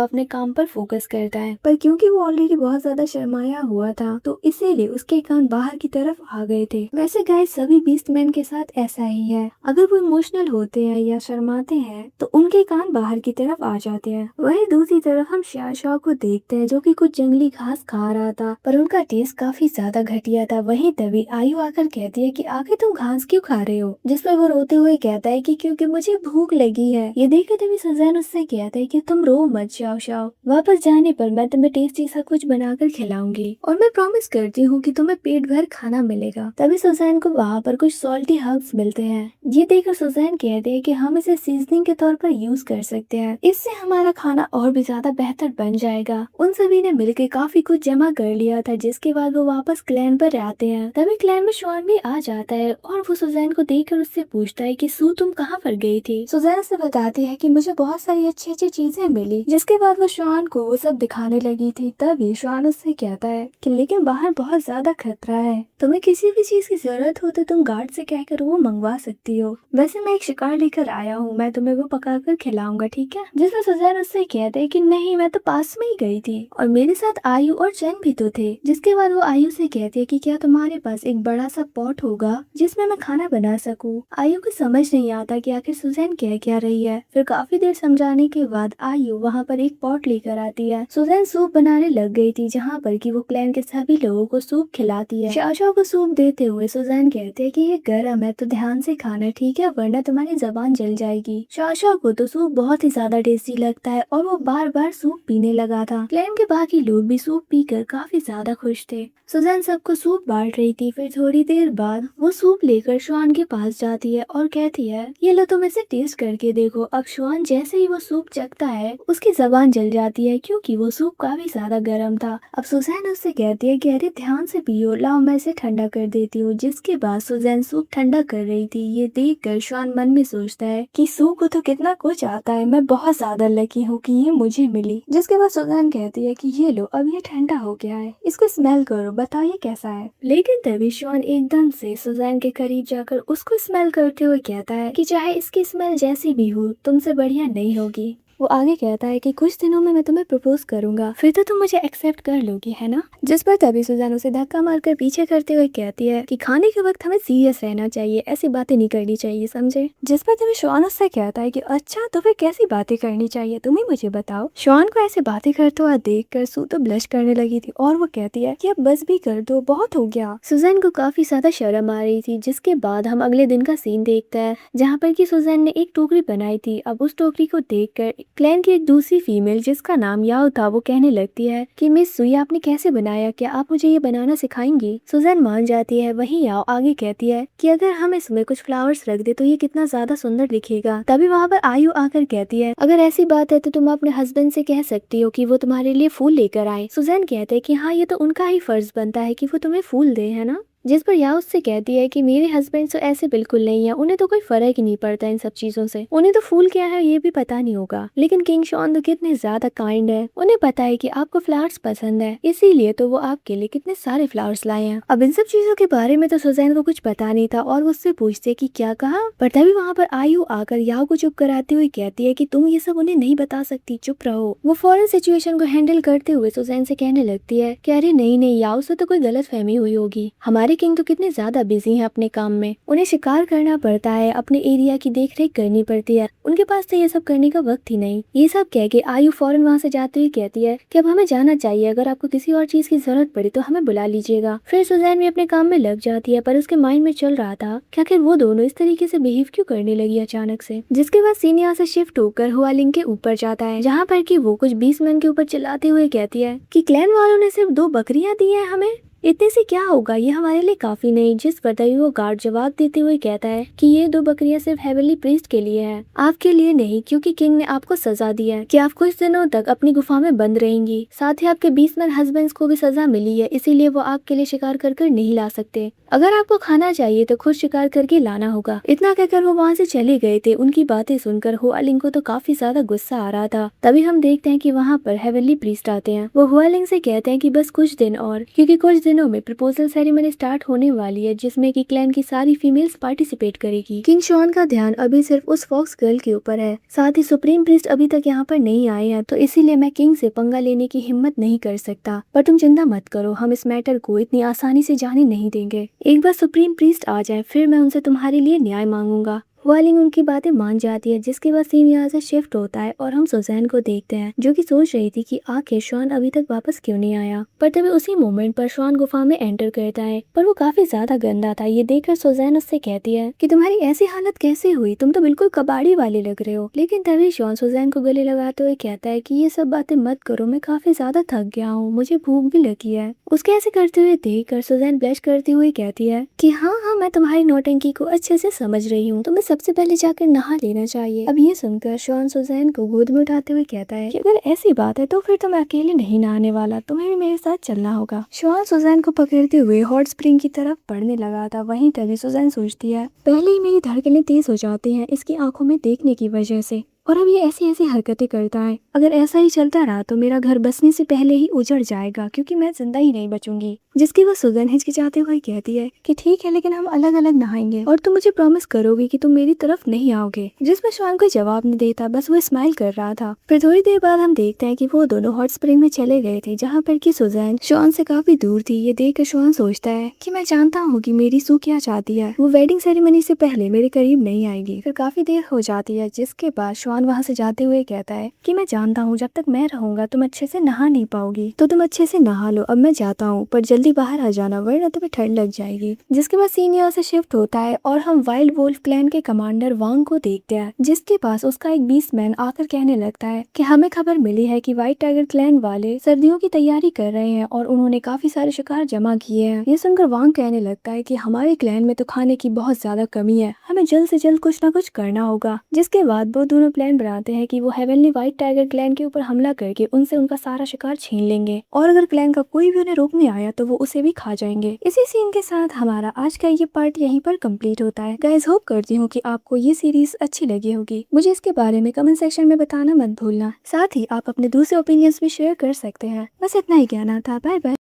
अपने काम पर फोकस करता है, पर क्योंकि वो ऑलरेडी बहुत ज्यादा शर्माया हुआ था तो इसीलिए उसके कान बाहर की तरफ आ गए थे। वैसे गाइस सभी बीस्टमैन के साथ ऐसा ही है, अगर वो इमोशनल होते हैं या शर्माते हैं तो उनके कान बाहर की तरफ आ जाते हैं। वहीं दूसरी तरफ हम शाह को देखते हैं जो कि कुछ जंगली घास खा रहा था, पर उनका टेस्ट काफी ज्यादा घटिया था। वहीं तभी आयु आकर कहती है कि आखिर तुम घास क्यों खा रहे हो? जिस पर वो रोते हुए कहता है कि क्योंकि मुझे भूख लगी है। ये देखकर तभी सुजैन उससे कहता है कि तुम रो मत, शाओ वापस जाने पर मैं तुम्हें टेस्टी सा कुछ बनाकर खिलाऊंगी और मैं प्रॉमिस करती हूँ कि तुम्हें पेट भर खाना मिलेगा। तभी सुजैन को वहाँ पर कुछ सॉल्टी हर्ब्स मिलते हैं। ये देखकर सुजैन कहते हैं कि हम इसे सीजनिंग के तौर पर यूज कर सकते हैं, इससे हमारा खाना और भी ज्यादा बेहतर बन जाएगा। उन सभी ने मिलकर काफी कुछ जमा कर लिया था। जिसके बाद वो वापस क्लैन पर आते हैं। तभी क्लैन में श्वान भी आ जाता है और वो सुजैन को देखकर उससे पूछता है कि सू तुम कहाँ पर गई थी? सुजैन उसे बताती है कि मुझे बहुत सारी अच्छी अच्छी चीजें मिली। जिसके बाद वो श्वान को वो सब दिखाने लगी थी। तभी श्वान उससे कहता है कि लेकिन बाहर बहुत ज्यादा खतरा है, तुम्हें किसी भी चीज की जरूरत हो तो तुम गार्ड से कहकर वो मंगवा सकती हो। वैसे मैं एक शिकार लेकर आया हूँ, मैं तुम्हें वो पकाकर खिलाऊंगा, ठीक है? जिसमें सुजैन उससे कहते हैं कि नहीं, मैं तो पास में ही गई थी और मेरे साथ आयु और चैन भी तो थे। जिसके बाद वो आयु से कहती है कि क्या तुम्हारे पास एक बड़ा सा पॉट होगा जिसमें मैं खाना बना सकूं? आयु को समझ नहीं आता कि आखिर सुजैन कह क्या रही है। फिर काफी देर समझाने के बाद आयु वहाँ पर एक पॉट लेकर आती है। सुजैन सूप बनाने लग गई थी, जहाँ पर कि वो क्लैन के सभी लोगों को सूप खिलाती है। शाओ को सूप देते हुए सुजैन कहते हैं कि ये गर्म है तो ध्यान से खाना, ठीक है, वरना तुम्हारी जबान जल जाएगी। शाओ को तो सूप बहुत ही ज्यादा टेस्टी लगता है और वो बार बार सूप पीने लगा था। क्लैन के बाकी लोग भी सूप पीकर काफी ज्यादा खुश थे। सुजैन सबको सूप बांट रही थी। फिर थोड़ी देर बाद वो सूप लेकर श्वान के पास जाती है और कहती है ये लो, तुम इसे टेस्ट करके देखो। अब श्वान जैसे ही वो सूप चखता है उसकी जबान जल जाती है क्योंकि वो सूप काफी ज्यादा गर्म था। अब सुजैन उससे कहती है कि अरे ध्यान से पियो, लाओ मैं इसे ठंडा कर देती हूँ। जिसके बाद सुजैन सूप ठंडा कर रही थी। ये देख कर श्वान मन में सोचता है कि सूप को तो कितना कुछ आता है, मैं बहुत ज्यादा लकी हूँ कि ये मुझे मिली। जिसके बाद सुजैन कहती है कि ये लो, अब ये ठंडा हो गया है, इसको स्मेल करो, बताओ ये कैसा है। लेकिन तभी श्वान एकदम से सुजैन के करीब जाकर उसको स्मेल करते हुए कहता है कि चाहे इसकी स्मेल जैसी भी हो तुमसे बढ़िया नहीं होगी। वो आगे कहता है कि कुछ दिनों में मैं तुम्हें प्रपोज करूंगा, फिर तो तुम मुझे एक्सेप्ट कर लोगी, है ना। जिस पर तभी सुजैन उसे धक्का मारकर पीछे करते हुए कहती है कि खाने के वक्त हमें सीरियस रहना चाहिए, ऐसी बातें नहीं करनी चाहिए, समझे। जिस पर तभी शॉन उससे कहता है कि अच्छा तो फिर कैसी बातें करनी चाहिए, तुम ही मुझे बताओ। शॉन को ऐसे बातें करते हुआ देखकर सू तो ब्लश करने लगी थी और वो कहती है कि अब बस भी कर दो, बहुत हो गया। सुजैन को काफी ज्यादा शर्म आ रही थी। जिसके बाद हम अगले दिन का सीन देखते हैं जहाँ पर कि सुजैन ने एक टोकरी बनाई थी। अब उस टोकरी को देखकर क्लैन की एक दूसरी फीमेल जिसका नाम याओ था वो कहने लगती है कि मिस सुई आपने कैसे बनाया, क्या आप मुझे ये बनाना सिखाएंगी। सुजैन मान जाती है। वहीं याओ आगे कहती है कि अगर हम इसमें कुछ फ्लावर्स रख दे तो ये कितना ज्यादा सुंदर दिखेगा। तभी वहाँ पर आयु आकर कहती है अगर ऐसी बात है तो तुम अपने हस्बैंड से कह सकती हो कि वो तुम्हारे लिए फूल लेकर आए। सुजैन कहते हैं कि हाँ ये तो उनका ही फर्ज बनता है कि वो तुम्हें फूल दे, है ना। जिस पर याओ उससे कहती है कि मेरे हस्बैंड तो ऐसे बिल्कुल नहीं है, उन्हें तो कोई फर्क ही नहीं पड़ता इन सब चीजों से, उन्हें तो फूल क्या है ये भी पता नहीं होगा। लेकिन किंग शॉन तो कितने ज्यादा काइंड है, उन्हें पता है कि आपको फ्लावर्स पसंद है, इसीलिए तो वो आपके लिए कितने सारे फ्लावर्स लाए हैं। अब इन सब चीजों के बारे में तो सुजैन को कुछ पता नहीं था और वो उससे पूछते कि क्या कहा। पर तभी वहाँ पर आयु आकर याओ को चुप कराती हुई कहती है कि तुम ये सब उन्हें नहीं बता सकती, चुप रहो। वो फौरन सिचुएशन को हैंडल करते हुए सुजैन से कहने लगती है कि अरे नहीं नहीं याओ से तो कोई गलत फहमी हुई होगी, हमारे किंग तो कितने ज्यादा बिजी हैं अपने काम में, उन्हें शिकार करना पड़ता है, अपने एरिया की देखरेख करनी पड़ती है, उनके पास तो ये सब करने का वक्त ही नहीं। ये सब कह के आयु फौरन वहाँ से जाते हुए कहती है कि अब हमें जाना चाहिए, अगर आपको किसी और चीज की जरूरत पड़ी तो हमें बुला लीजिएगा। फिर सुजैन भी अपने काम में लग जाती है पर उसके माइंड में चल रहा था कि आखिर वो दोनों इस तरीके से बिहेव क्यों करने लगी अचानक से। जिसके बाद सीन यहाँ से शिफ्ट होकर हुआलिंग के ऊपर जाता है जहाँ पर कि वो कुछ 20 मैन के ऊपर चिल्लाते हुए कहती है कि क्लैन वालों ने सिर्फ 2 बकरियां दी है हमें, इतने से क्या होगा, ये हमारे लिए काफी नहीं। जिस पर तभी वो गार्ड जवाब देते हुए कहता है कि ये 2 बकरियां सिर्फ हेवनली प्रीस्ट के लिए है, आपके लिए नहीं, क्योंकि किंग ने आपको सजा दी है कि आप कुछ दिनों तक अपनी गुफा में बंद रहेंगी। साथ ही आपके 20 मैन हस्बैंड्स को भी सजा मिली है, इसीलिए वो आपके लिए शिकार कर नहीं ला सकते। अगर आपको खाना चाहिए तो खुद शिकार करके लाना होगा। इतना कहकर वो वहाँ से चले गए थे। उनकी बातें सुनकर हुआलिंग को तो काफी ज्यादा गुस्सा आ रहा था। तभी हम देखते हैं कि वहाँ पर हेवनली प्रीस्ट आते हैं। वो हुआलिंग से कहते हैं कि बस कुछ दिन और, क्योंकि कुछ दिनों में प्रपोजल सेरेमनी स्टार्ट होने वाली है जिसमें कि क्लैन की सारी फीमेल्स पार्टिसिपेट करेगी। किंग शॉन का ध्यान अभी सिर्फ उस फॉक्स गर्ल के ऊपर है, साथ ही सुप्रीम प्रीस्ट अभी तक यहाँ पर नहीं आए हैं, तो इसीलिए मैं किंग से पंगा लेने की हिम्मत नहीं कर सकता। पर तुम चिंता मत करो, हम इस मैटर को इतनी आसानी से जाने नहीं देंगे। एक बार सुप्रीम प्रीस्ट आ जाए फिर मैं उनसे तुम्हारे लिए न्याय मांगूंगा। हुआलिंग उनकी बातें मान जाती है। जिसके बाद सीन यहाँ से शिफ्ट होता है और हम सुजैन को देखते हैं जो कि सोच रही थी कि आखिर शॉन अभी तक वापस क्यों नहीं आया। पर तभी उसी मोमेंट पर शॉन गुफा में एंटर करता है पर वो काफी ज्यादा गंदा था। ये देखकर सुजैन उससे कहती है कि तुम्हारी ऐसी हालत कैसे हुई, तुम तो बिल्कुल कबाड़ी वाले लग रहे हो। लेकिन तभी शॉन सुजैन को गले लगाते हुए कहता है कि ये सब बातें मत करो, मैं काफी ज्यादा थक गया हूँ, मुझे भूख भी लगी है। उसके ऐसे करते हुए देखकर सुजैन ब्लश करती हुई कहती है कि हाँ हाँ मैं तुम्हारी नौटंकी को अच्छे से समझ रही हूँ, तुम्हें सबसे पहले जाकर नहा लेना चाहिए। अब ये सुनकर शॉन सुजैन को गोद में उठाते हुए कहता है कि अगर ऐसी बात है तो फिर तो मैं अकेले नहीं नहाने वाला, तुम्हें भी मेरे साथ चलना होगा। शॉन सुजैन को पकड़ते हुए हॉट स्प्रिंग की तरफ बढ़ने लगा था। वहीं तभी सुजैन सोचती है पहले ही मेरी धड़कनें तेज हो जाती हैं इसकी आंखों में देखने की वजह से, और अब ये ऐसी ऐसी हरकतें करता है। अगर ऐसा ही चलता रहा तो मेरा घर बसने से पहले ही उजड़ जाएगा, क्योंकि मैं जिंदा ही नहीं बचूंगी। जिसकी वो सुजैन हिचकिचाते हुए कहती है कि ठीक है लेकिन हम अलग अलग नहाएंगे और तुम मुझे प्रॉमिस करोगी कि तुम मेरी तरफ नहीं आओगे। जिसमें शॉन कोई जवाब नहीं देता, बस वो स्माइल कर रहा था। फिर थोड़ी देर बाद हम देखते हैं कि वो दोनों हॉट स्प्रिंग में चले गए थे जहाँ पर कि सुजैन शॉन से काफी दूर थी। ये देख कर शॉन सोचता है कि मैं जानता हूँ कि मेरी सू क्या चाहती है, वो वेडिंग सेरेमनी से पहले मेरे करीब नहीं आएगी। फिर काफी देर हो जाती है जिसके बाद शॉन वहाँ से जाते हुए कहता है कि मैं जानता हूँ जब तक मैं रहूंगा तुम अच्छे से नहा नहीं पाओगी, तो तुम अच्छे से नहा लो। अब मैं जाता हूँ पर जल्दी बाहर आ जाना वरना तुम्हें ठंड लग जाएगी। जिसके बाद सीन यहाँ से शिफ्ट होता है और हम वाइल्ड वुल्फ क्लैन के कमांडर वांग को देखते हैं जिसके पास उसका एक 20 मैन आकर कहने लगता है कि हमें खबर मिली है कि व्हाइट टाइगर क्लैन वाले सर्दियों की तैयारी कर रहे हैं और उन्होंने काफी सारे शिकार जमा किए हैं। ये सुनकर वांग कहने लगता है कि हमारे क्लैन में तो खाने की बहुत ज्यादा कमी है, हमें जल्द से जल्द कुछ ना कुछ करना होगा। जिसके बाद वो दोनों प्लान बनाते हैं कि वो हेवनली व्हाइट टाइगर क्लैन के ऊपर हमला करके उनसे उनका सारा शिकार छीन लेंगे और अगर क्लैन का कोई भी उन्हें रोकने आया तो वो उसे भी खा जाएंगे। इसी सीन के साथ हमारा आज का ये पार्ट यहीं पर कंप्लीट होता है। गाइस होप करती हूँ कि आपको ये सीरीज अच्छी लगी होगी। मुझे इसके बारे में कमेंट सेक्शन में बताना मत भूलना। साथ ही आप अपने दूसरे ओपिनियंस भी शेयर कर सकते हैं। बस इतना ही कहना था। Bye bye.